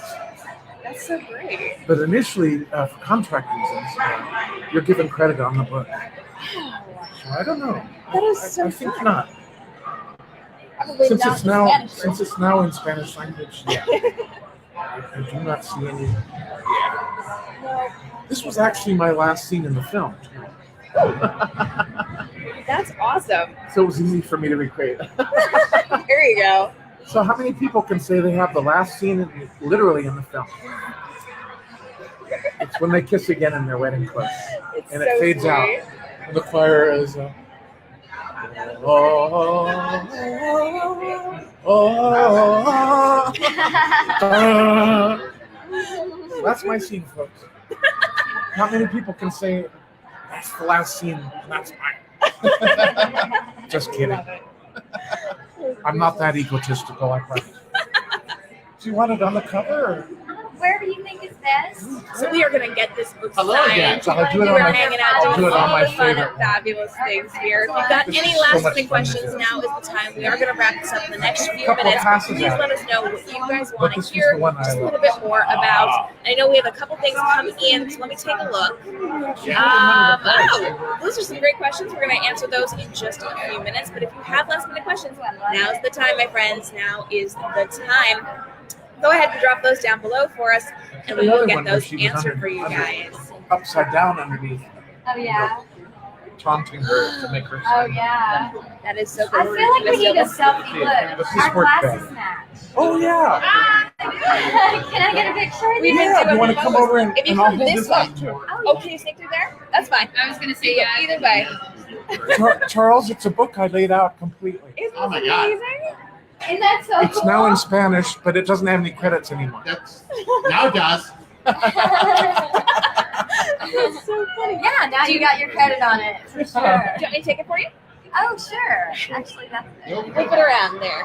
That's so great. But initially, for contract reasons, you're given credit on the book. So I don't know. That is so I think fun. not. Probably Since not it's the now Spanish since it's now in Spanish language, yeah. I do not see any. This was actually my last scene in the film, That's awesome. so it was easy for me to recreate. Here you go. So how many people can say they have the last scene literally in the film? It's when they kiss again in their wedding clothes, It's and so it fades out. sweet. And the choir is. That's my scene, folks. Not many people can say that's the last scene. That's mine. Just kidding. Love it. I'm not that egotistical, I promise. Do you want it on the cover? Or? Wherever you think is best. So we are gonna get this book Hello signed. again. So I'll do it We're on my, hanging out, I'll do doing it on all my the fun favorite and one. fabulous things here. If you've got This any is so last much minute fun to questions, do. now is the time. We are gonna wrap this up in the next few Couple minutes. passes Please out. let us know what you guys But want this to was hear the one I just a love. little bit more about. I know we have a couple things coming in, so let me take a look. Those are some great questions. We're going to answer those in just a few minutes. But if you have last minute questions, now's the time, my friends. Now is the time. Go ahead and drop those down below for us, and we will Another get one where those she was answered for you guys. Upside down underneath, Oh yeah. taunting her to make her. Oh yeah. That is so I cool. feel like we need a selfie. But Look, this our worked glasses better. match. Oh yeah. Can I get a picture? We've been Yeah. doing You want to come over and, If you and I'll come hold this this up way. more. Oh, can you sneak through there? That's fine. I was gonna say yeah. Either way. Charles, it's a book I laid out completely. Isn't Oh my this God. amazing? Isn't that so It's cool? now in Spanish, but it doesn't have any credits anymore. That's now it does. That's so funny. Yeah, now you got your credit on it for sure. Do you want me to take it for you? Oh sure. Actually, that's it. Flip it around there.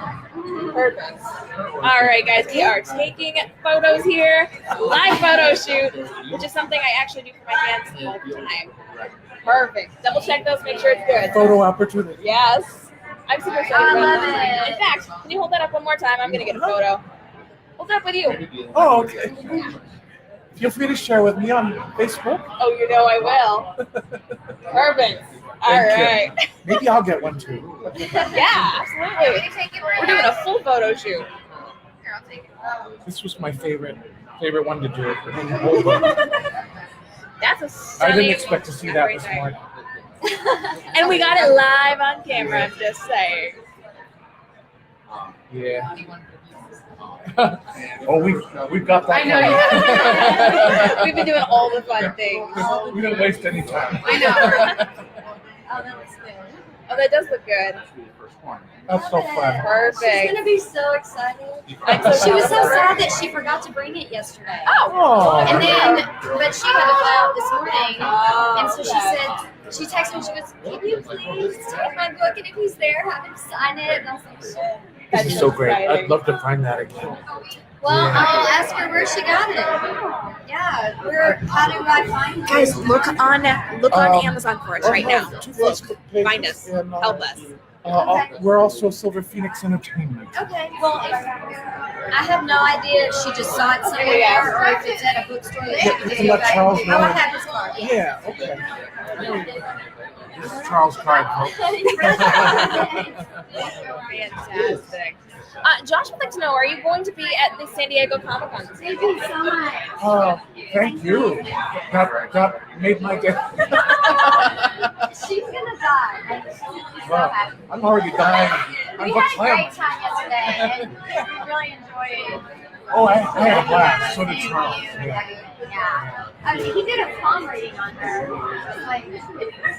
Perfect. All right, guys, we are taking photos here. Live photo shoot, which is something I actually do for my fans all the time. Perfect. Double check those, make sure it's good. Photo opportunity. Yes. I'm super excited I about love that. it. In fact, can you hold that up one more time? I'm going to get a photo. Hold it up with you. Oh, okay. Feel free to share with me on Facebook. Oh, you know I will. Perfect. All Thank you. right. Maybe I'll get one too. Yeah, absolutely. We're doing a full photo shoot. This was my favorite one to do. Hold on. That's a I stunning. didn't expect to see that this morning. And we got it live on camera, I'm just saying. Yeah. Oh, we've got that. I know. We've been doing all the fun things. We didn't waste any time. I know. Oh, that looks good. Oh, that does look good. That's so fun. She's Perfect. gonna be so excited. I'm so She was so jealous. sad that she forgot to bring it yesterday. Oh. And then, but she had to fly out this morning, Oh, and so she said, she texted me, she goes, "Can you please take my book, and if he's there, have him sign it?" And I was like, "Shit." This is so great. I'd love to find that again. Well, I'll ask her where she got it. Yeah, how do I find it? Guys, look on Amazon for us right now. Facebook pages Find us. and, Help us. We're also Silver Phoenix Entertainment. Okay, well, I have no idea if she just saw it somewhere or if it's at a bookstore that she can just go Let back. Charles know. I have his card. Yeah, okay. This is Charles Clyde. Fantastic. Josh would like to know, are you going to be at the San Diego Comic-Con this Thank weekend? you so much. Thank you. That made my day. She's gonna die. She's so Wow, happy. I'm already dying. We had a great time yesterday, and we really enjoyed. Oh, I had a blast. So did Charles. Yeah. I mean, he did a palm reading on her. Like,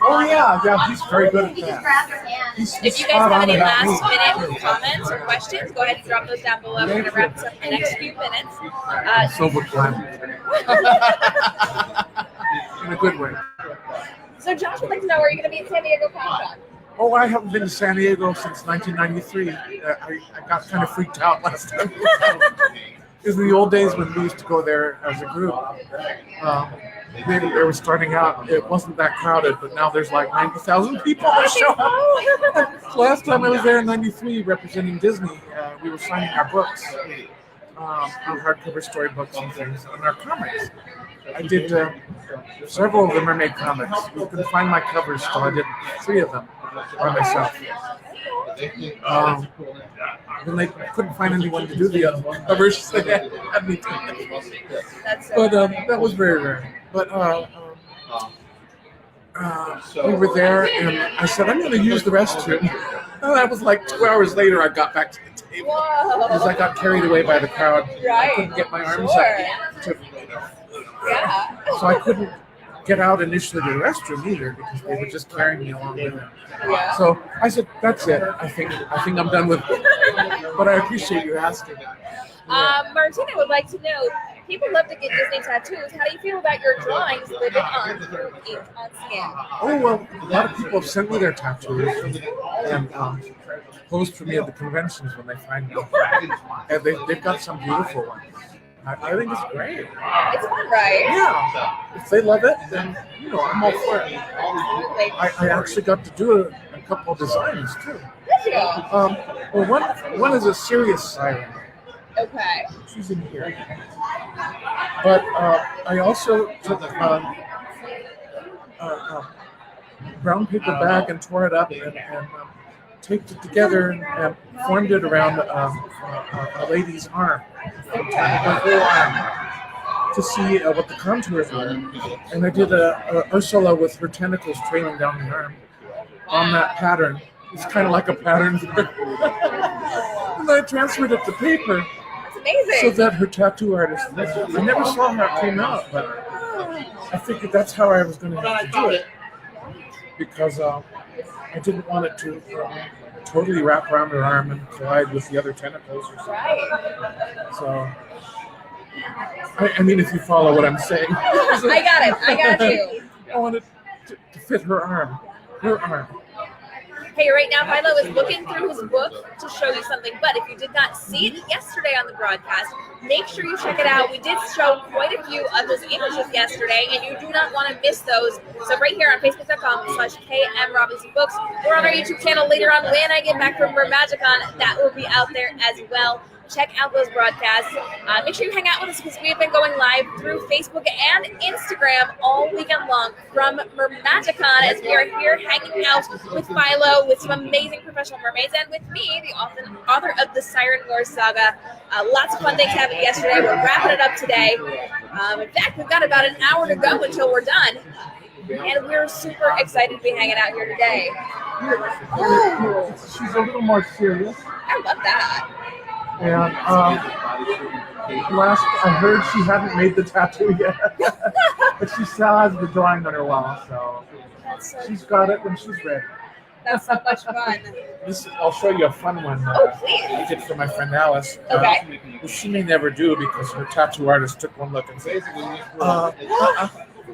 Oh yeah, he's very good at he just that. grabbed her hand. He's If you guys spot have on any about me. last minute comments or questions, go ahead and drop those down below. We're going to wrap this up in the next few minutes. Silver Climate. In a good way. So Josh would like to know, are you going to be at San Diego Comic-Con? Oh, I haven't been to San Diego since 1993. I got kind of freaked out last time. Because in the old days when we used to go there as a group, they were starting out, it wasn't that crowded, but now there's like 90,000 people that show up. Last time I was there in 93 representing Disney, we were signing our books, our hardcover storybooks and things, and our comics. I did several of the Mermaid comics. You can find my covers, so I did 3 of them by myself. When they couldn't find anyone to do the other one covers, they had me do it. That's so But funny. that was very rare. But we were there, and I said, I'm going to use the restroom. And that was like 2 hours later, I got back to the table. Because I Whoa. got carried away by the crowd. I Right. couldn't get my arms Sure. up. Yeah. So I couldn't get out initially to the restroom either, because they were just carrying me along with them. Yeah. So I said, that's it. I think I'm done with it. But I appreciate you asking. Martina would like to know, people love to get Disney tattoos. How do you feel about your drawings living on ink on skin? Oh, well, a lot of people have sent me their tattoos and posed for me at the conventions when they find me. And they've got some beautiful ones. I think it's great. It's fun, right? Yeah. If they love it, then, I'm all for it. Absolutely. I actually got to do a couple of designs, too. Did you? Well, one is a serious siren. Okay. She's in here. But I also took a brown paper bag and tore it up and taped it together and formed it around a lady's arm, her whole arm, to see what the contours were. And I did a Ursula with her tentacles trailing down the arm on that pattern. It's kind of like a pattern. And I transferred it to paper. That's amazing. So that her tattoo artist, I never saw how it came out, but I figured that's how I was going to have to do it. Because I didn't want it to totally wrap around her arm and collide with the other tentacles or something. Right. So, I mean, if you follow what I'm saying. I got it. I got you. I wanted to fit her arm. Her arm. Hey, right now Philo is looking through his book to show you something, but if you did not see it yesterday on the broadcast, make sure you check it out. We did show quite a few of those images yesterday, and you do not want to miss those. So right here on Facebook.com/KMRobinson Books, or on our YouTube channel later on when I get back from MerMagic Con, that will be out there as well. Check out those broadcasts. Make sure you hang out with us because we have been going live through Facebook and Instagram all weekend long from MerMagic Con as we are here hanging out with Philo, with some amazing professional mermaids, and with me, the author of the Siren Wars saga. Lots of fun things happened yesterday. We're wrapping it up today. In fact, we've got about an hour to go until we're done. and we're super excited to be hanging out here today. She's a little more serious. I love that. And last I heard, she hadn't made the tattoo yet, but she still has the drawing on her wall, so That's so she's got it when she's ready. That's so much fun. I'll show you a fun one Oh, please. I did for my friend Alice. Okay. Which she may never do because her tattoo artist took one look and said,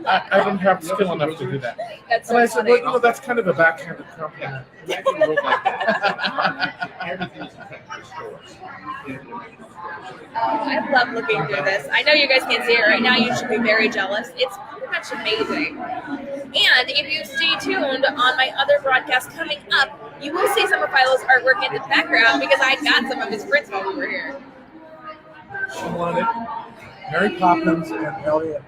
I don't have skill enough to do that. That's so And I said, funny. well, that's kind of a backhanded compliment. I love looking through this. I know you guys can't see it right now. You should be very jealous. It's pretty much amazing. And if you stay tuned on my other broadcast coming up, you will see some of Philo's artwork in the background because I got some of his prints while we were here. She wanted Mary Poppins and Elliot.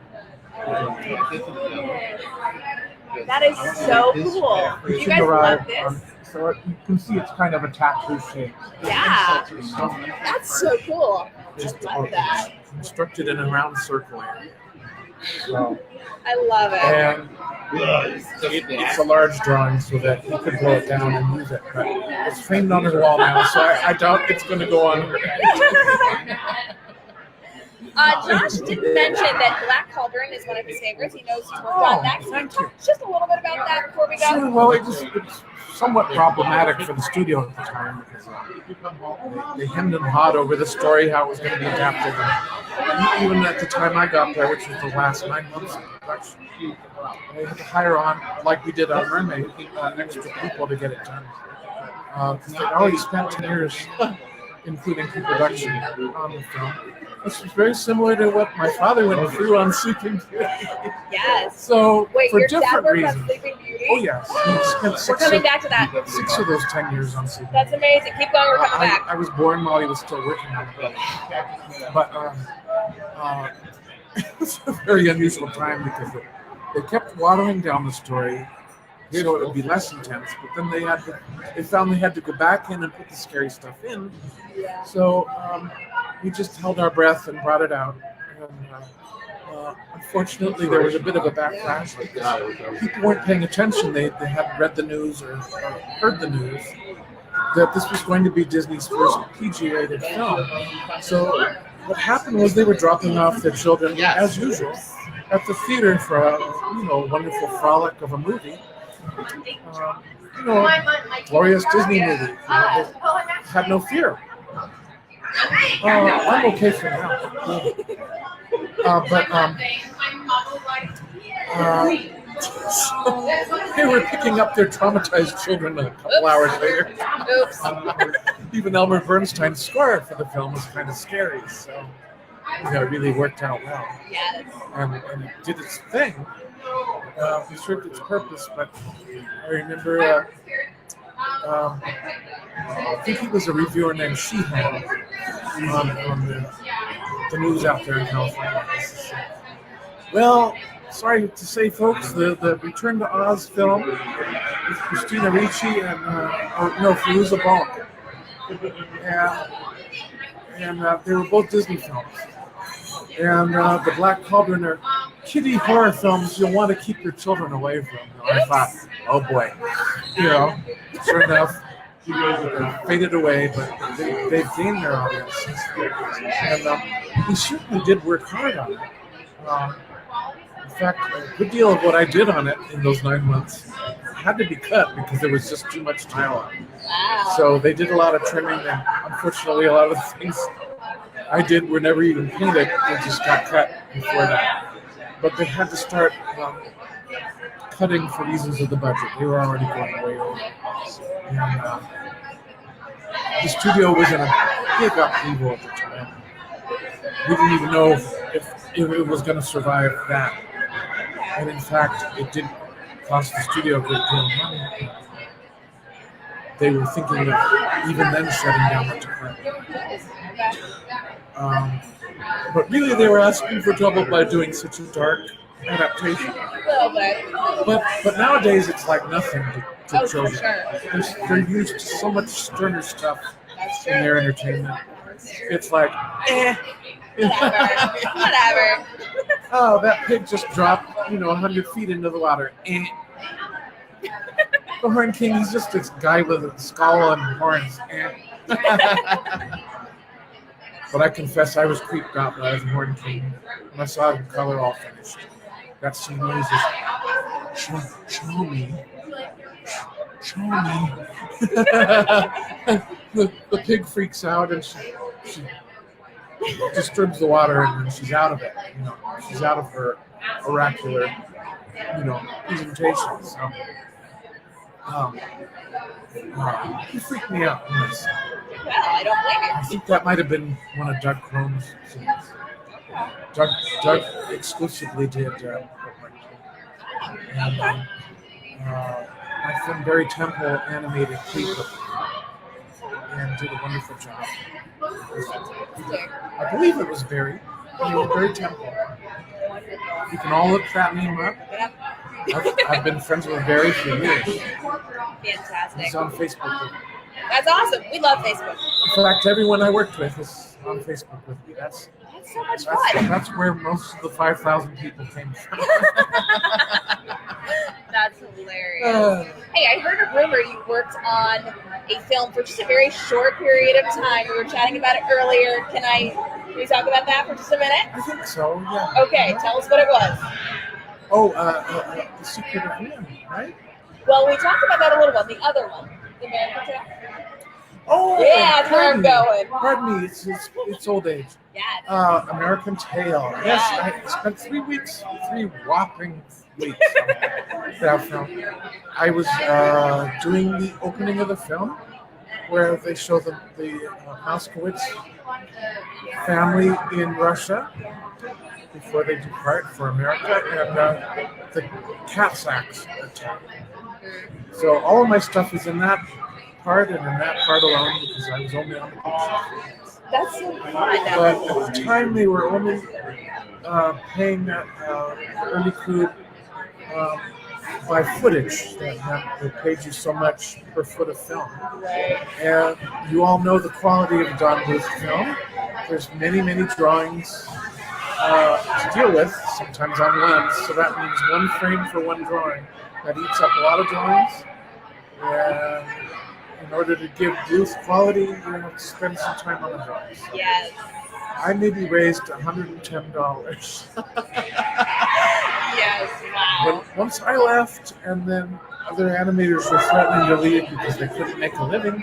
That is so cool. You guys love this? So you can see it's kind of a tattoo shape. Yeah. That's so cool. Just I love that. constructed in a round circle. So, I love it. and it's a large drawing so that he could blow it down and use it. But it's framed on his wall now, so I doubt it's going to go on. Josh did mention that Black Cauldron is one of his favorites. He knows he's worked on that. Can you talk just a little bit about that before we go? Sure, well, it's somewhat problematic for the studio at the time because they hemmed and hawed over the story, how it was going to be adapted. And even at the time I got there, which was the last 9 months of production, they had to hire on, like we did on Mermaid, extra people to get it done. Because they'd already spent 10 years, including pre-production, on the film. This was very similar to what my father went through on Sleeping Beauty. Yes. So, Wait, for your dad different worked on reasons. Sleeping Beauty? Oh, yes. He spent We're six coming of, back to that. 6 of those 10 years on Sleeping That's amazing. Keep going. We're coming back. I was born while he was still working on it. But it was a very unusual time because they kept watering down the story so it would be less intense, but then they found they had to go back in and put the scary stuff in. Yeah. So we just held our breath and brought it out. And unfortunately, there was a bit of a backlash. People weren't paying attention. They hadn't read the news or heard the news that this was going to be Disney's first PG-rated film. So what happened was they were dropping off their children, as usual, at the theater for a wonderful frolic of a movie. Glorious Disney movie. They had no fear. I'm okay for now. They were picking up their traumatized children a couple hours later. Oops. Even Elmer Bernstein's score for the film was kind of scary, so it really worked out well. Yes. And it did its thing. It served its purpose, but I remember, I think he was a reviewer named Sheehan on the news out there in California. Well, sorry to say, folks, the Return to Oz film with Christina Ricci and Fairuza Balk, and they were both Disney films. And the Black Cauldron are kiddie horror films you'll want to keep your children away from. And I thought, oh boy, sure enough, they faded away, but they've gained their audience. And we certainly did work hard on it. In fact, a good deal of what I did on it in those 9 months had to be cut because there was just too much dialogue. Wow. So they did a lot of trimming, and unfortunately, a lot of the things I did were never even painted. They just got cut before that. But they had to start cutting for reasons of the budget. They were already going way over. And the studio was in a big upheaval at the time. We didn't even know if it was going to survive that. And in fact, it didn't cost the studio a great deal of money. They were thinking of even then shutting down the department. But really, they were asking for trouble by doing such a dark adaptation. A little bit. But nowadays, it's like nothing to Oh, children. for sure. They're used to so much sterner stuff in their entertainment. It's like, Whatever. Oh, that pig just dropped, 100 feet into the water. The Horn King, he's just this guy with a skull and horns. But I confess, I was creeped out by the Horn King when I saw the color all finished. That scene where he's just, show me. Show me. the pig freaks out and she disturbs the water and then she's out of it. She's out of her oracular, presentation. So, he freaked me out in this. Well, I don't blame you. I think that might have been one of Doug Crone's scenes. Doug exclusively did and my friend Barry Temple animated Cleveland and did a wonderful job. I believe it was Barry. Barry Temple. You can all look that name up. I've been friends with Barry for years. Fantastic. He's on Facebook with me. That's awesome. We love Facebook. In fact, everyone I worked with is on Facebook with me. That's so much fun. That's where most of the 5,000 people came from. That's hilarious. Hey, I heard a rumor you worked on a film for just a very short period of time. We were chatting about it earlier. Can we talk about that for just a minute? I think so, yeah. Okay, tell us what it was. The Secret of Nim, right? Well, we talked about that a little bit. The other one, the American Tale. Oh, yeah, that's where I'm going. Pardon me, it's old age. Yeah. American Tale. Yes, I spent 3 whopping weeks on that film. I was doing the opening of the film, where they show the Moskowitz family in Russia before they depart for America, and the Kazakhs attack. So all of my stuff is in that part and in that part alone because I was only on the picture. That's so fun. But at the time, they were only paying that early crew by footage. That meant they paid you so much per foot of film. And you all know the quality of Don Bluth's film. There's many, many drawings to deal with, sometimes on lens. So that means one frame for one drawing. That eats up a lot of drawings. And in order to give Bluth quality, you have to spend some time on the drawings. Yes. I maybe raised $110. Yes, wow. But once I left, and then other animators were threatening to leave because they couldn't make a living,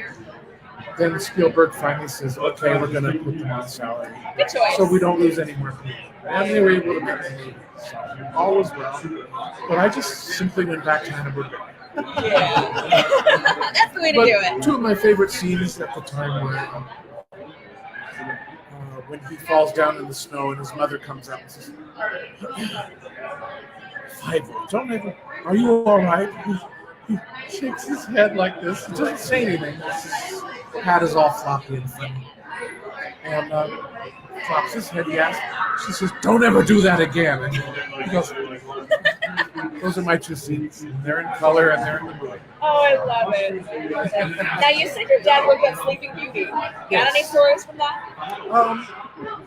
then Spielberg finally says, okay, we're going to put them on salary. Good choice. So we don't lose any more people. And they were able to make the movie. So all was well. But I just simply went back to Hanna-Barbera. Yeah. That's the way to do it. Two of my favorite scenes at the time were when he falls down in the snow and his mother comes out and says, Fido, don't ever, are you all right? He shakes his head like this. He doesn't say anything. His hat is all floppy and funny. And drops his head. He asks, she says, don't ever do that again. And he goes, those are my two scenes. They're in color and they're in the movie. Oh, I love it. Now, you said your dad worked on Sleeping Beauty. Got any stories from that?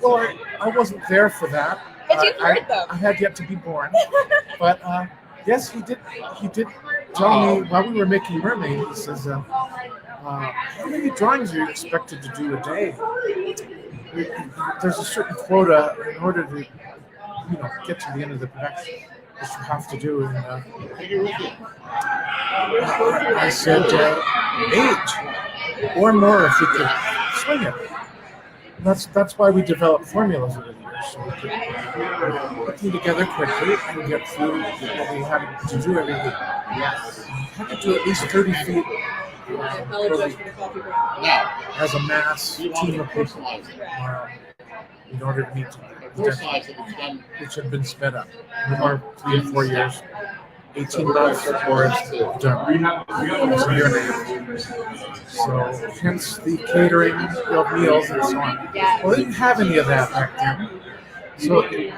Well, I wasn't there for that. But you've heard them. I had yet to be born. But yes, he did tell me while we were making Mermaid, he says, how many drawings are you expected to do a day? There's a certain quota in order to, get to the end of the production. That you have to do. And I said 8 or more if we could swing it. And that's why we developed formulas over the years, so we could put them together quickly and get through what we had to do every week. Yes. We had to do at least 30 feet per week as a mass team of people in order to meet the deadline, which had been sped up. More 3 or 4 years, 18 months before it's done. It's a year and a half. So hence the catering of meals and so on. Well, they didn't have any of that back then. So it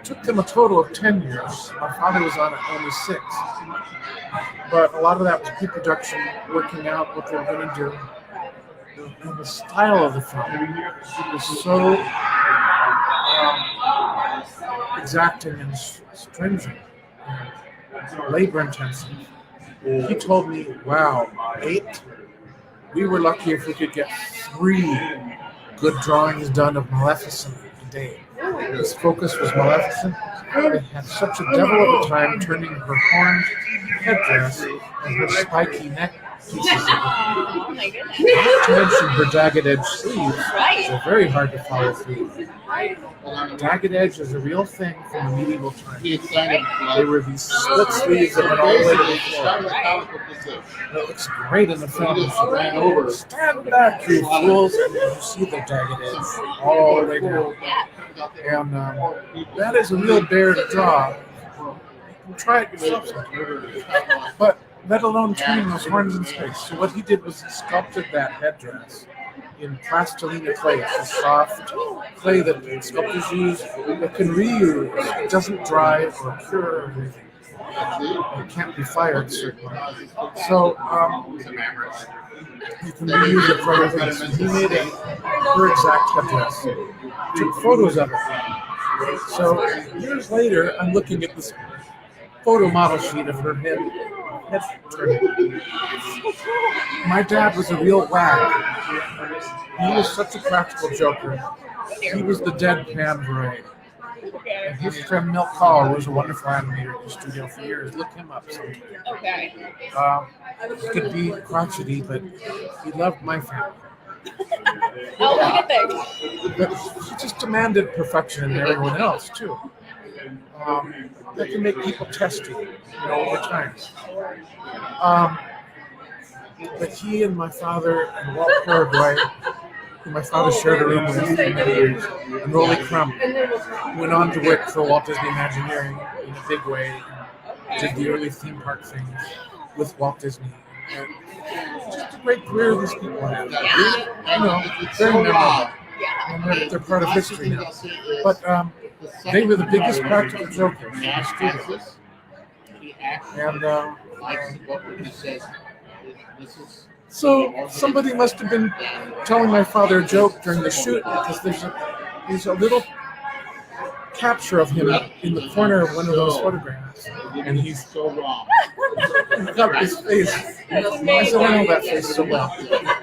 took them a total of 10 years. My father was on it only 6. But a lot of that was pre-production, working out what they were going to do. and the style of the film was so exacting and stringent, and labor intensive. He told me, "Wow, 8. We were lucky if we could get 3 good drawings done of Maleficent a day." His focus was Maleficent. They had such a devil of a time turning her horned headdress and her spiky neck pieces. Oh my goodness. Not to mention her jagged edge sleeves, Right. which are very hard to follow through. Jagged edge is a real thing from the medieval times. They were these split sleeves that went all the way to the floor. It looks great in the film. She ran over. "Stand back, you fools!" And you see the jagged edge all the way down. And that is a real bear to draw. You can try it yourself sometime. But let alone turning those horns in space. So what he did was he sculpted that headdress in plastilina clay. It's a soft clay that sculptors use that can reuse. It doesn't dry or cure or anything. It can't be fired, certainly. So you can reuse it for other things. And he made her exact headdress. Took photos of it. So years later, I'm looking at this photo model sheet of her head turning. My dad was a real wag. He was such a practical joker. He was the deadpan variety. And his friend Milt Call was a wonderful animator at the studio for years. Look him up sometime. Okay. He could be crotchety, but he loved my family. Oh, look at this. But he just demanded perfection in everyone else, too. That can make people testy, over time. But he and my father and Walt Paraguay, who my father shared a room with for many years, and Rolly Crump, went on to work for Walt Disney Imagineering in a big way, and did the early theme park things with Walt Disney. And just a great career these people had. Very memorable. And they're part of history now. But they were the biggest practical jokers in the studio. And so somebody must have been telling my father a joke during the shoot, because there's a little capture of him in the corner of one of those photographs, and he's so wrong. He got his face. I said, "I know that face so well."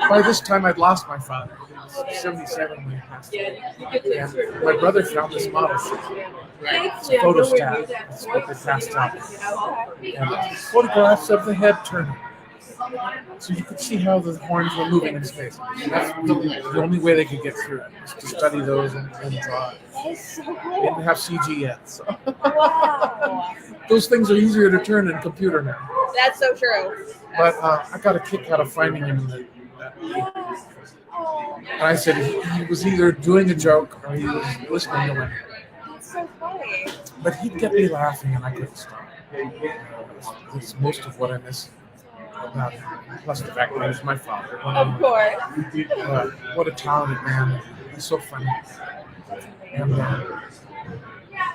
By this time, I'd lost my father. He was 77 when he passed away. And my brother found this model sheet. It's a photostat. That's what they passed out. And photographs of the head turning. So you could see how the horns were moving in space. That's the only way they could get through it, was to study those and draw it. That is so They cool. didn't have CG yet. So. Wow. Those things are easier to turn in computer now. That's so true. But I got a kick out of finding him in that movie. And I said he was either doing a joke or he was listening to one. That's so funny. But he'd get me laughing and I couldn't stop. It's most of what I miss about him. Plus the fact that he was my father. Of course. What a talented man. He's so funny. And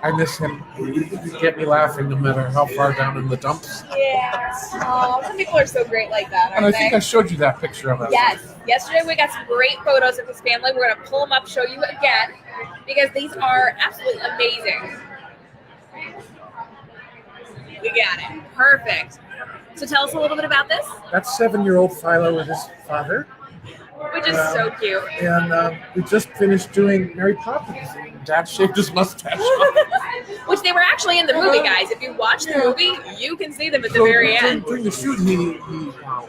I miss him. He'd get me laughing no matter how far down in the dumps. Yeah. Oh, some people are so great like that, And I aren't think they? I showed you that picture of us. Yes. Yesterday we got some great photos of his family. We're going to pull them up, show you again, because these are absolutely amazing. We got it. Perfect. So tell us a little bit about this, That's 7-year-old Philo with his father. which is so cute. And we just finished doing Mary Poppins. And Dad shaved his mustache. Which they were actually in the movie, guys. If you watch the movie, you can see them at the So very end. during the shoot, he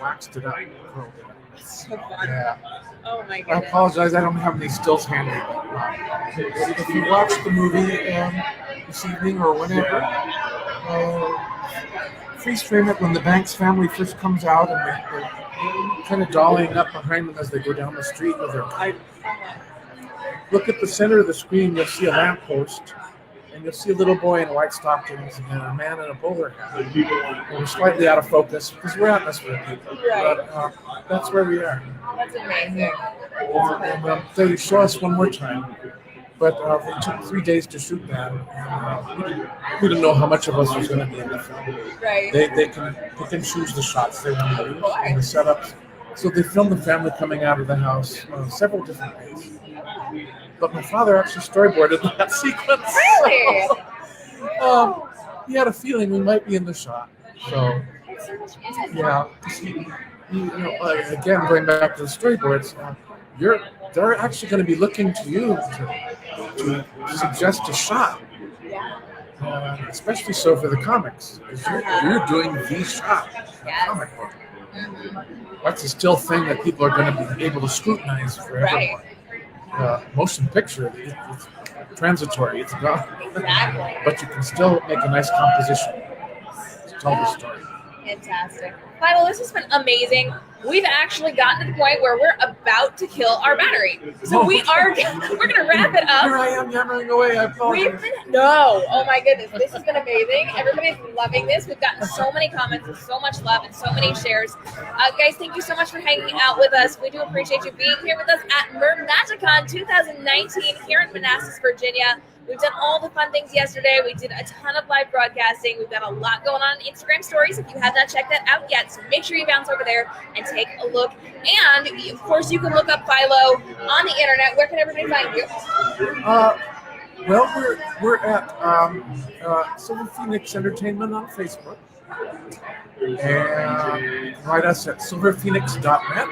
waxed it up. Curled it up. So fun. Yeah. Oh my I goodness. apologize, I don't have any stills handy. If you watch the movie this evening or whenever, freeze frame it when the Banks family first comes out and they're kind of dollying up behind them as they go down the street with their kite. Look at the center of the screen, you'll see a lamppost, and you'll see a little boy in white stockings and a man in a bowler hat. And we're slightly out of focus because we're atmosphere people. Right. But that's where we are. That's amazing. And they show us one more time. But it took 3 days to shoot that. And, we didn't know how much of us was going to be in the film. Right. They can pick and choose the shots they want to use and the setups. So they filmed the family coming out of the house several different ways. But my father actually storyboarded that sequence. Really? So, he had a feeling we might be in the shot. So, That's so much fun. yeah. Again, going back to the storyboards, they're actually going to be looking to you to suggest a shot. Yeah. Especially so for the comics, because you're doing the shot, the Yes. comic book. That's a still thing that people are going to be able to scrutinize forever. Right. Motion picture, it's transitory, it's gone. Exactly. But you can still make a nice composition to tell the story. Fantastic. Philo, this has been amazing. We've actually gotten to the point where we're about to kill our battery. So we're going to wrap it up. Here I am yammering away. I apologize. Oh my goodness, this has been amazing. Everybody's loving this. We've gotten so many comments and so much love and so many shares. Guys, thank you so much for hanging out with us. We do appreciate you being here with us at MerMagic Con 2019 here in Manasas, Virginia. We've done all the fun things yesterday. We did a ton of live broadcasting. We've got a lot going on Instagram stories if you have not checked that out yet. So make sure you bounce over there and take a look. And of course, you can look up Philo on the internet. Where can everybody find you? Well, we're at Silver Phoenix Entertainment on Facebook. And you can write us at silverphoenix.net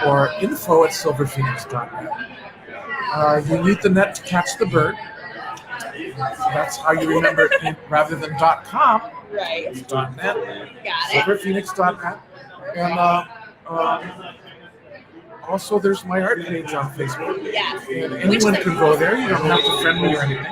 or info@silverphoenix.net. You need the net to catch the bird. That's how you remember it rather than .com. Right. It's .net. Got it. Silverphoenix.net. And also, there's my art page on Facebook. Yes. And anyone can go there. You don't have to friend me or anything.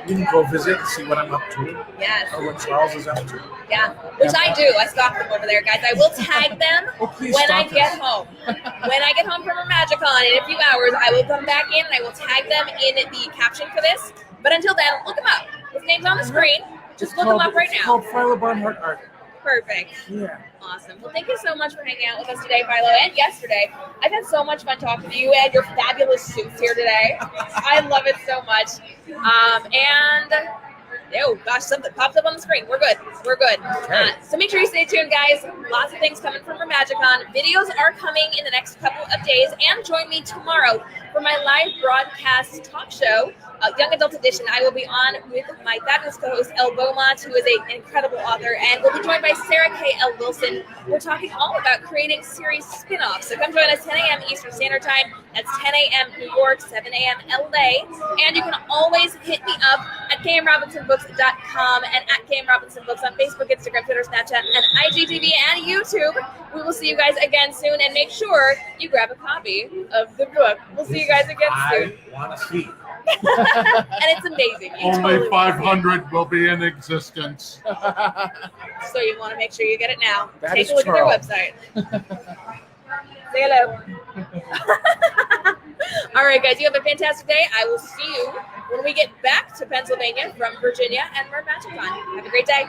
You can go visit and see what I'm up to. Yes. Or what Charles is up to. Yeah. Which I do. I stalk them over there, guys. I will tag them Please when I stop get it. home. When I get home from MerMagic Con in a few hours, I will come back in and I will tag them in the caption for this. But until then, look him up. His name's on the screen. Just look him up right It's now. called Philo Barnhart Art. Perfect. Yeah. Awesome. Well, thank you so much for hanging out with us today, Philo, and yesterday. I've had so much fun talking to you and your fabulous suits here today. I love it so much. Oh gosh, something popped up on the screen. We're good. Okay. So make sure you stay tuned, guys. Lots of things coming from MerMagic Con. Videos are coming in the next couple of days. And join me tomorrow for my live broadcast talk show, Young Adult Edition. I will be on with my fabulous co-host, Elle Beaumont, who is an incredible author. And we'll be joined by Sarah K. L. Wilson. We're talking all about creating series spin-offs. So come join us 10 a.m. Eastern Standard Time. That's 10 a.m. New York, 7 a.m. LA. And you can always hit me up at kmrobinsonbooks.com and at KM Robinson Books on Facebook, Instagram, Twitter, Snapchat, and IGTV and YouTube. We will see you guys again soon, and make sure you grab a copy of the book. We'll see you guys again soon. I want to see. And it's amazing. You Only totally wanna see it. 500 will be in existence. So you want to make sure you get it now. That Take is a look Charles. at their website. Say hello. All right, guys, you have a fantastic day. I will see you when we get back to Pennsylvania from Virginia and MerMagic Con. Have a great day.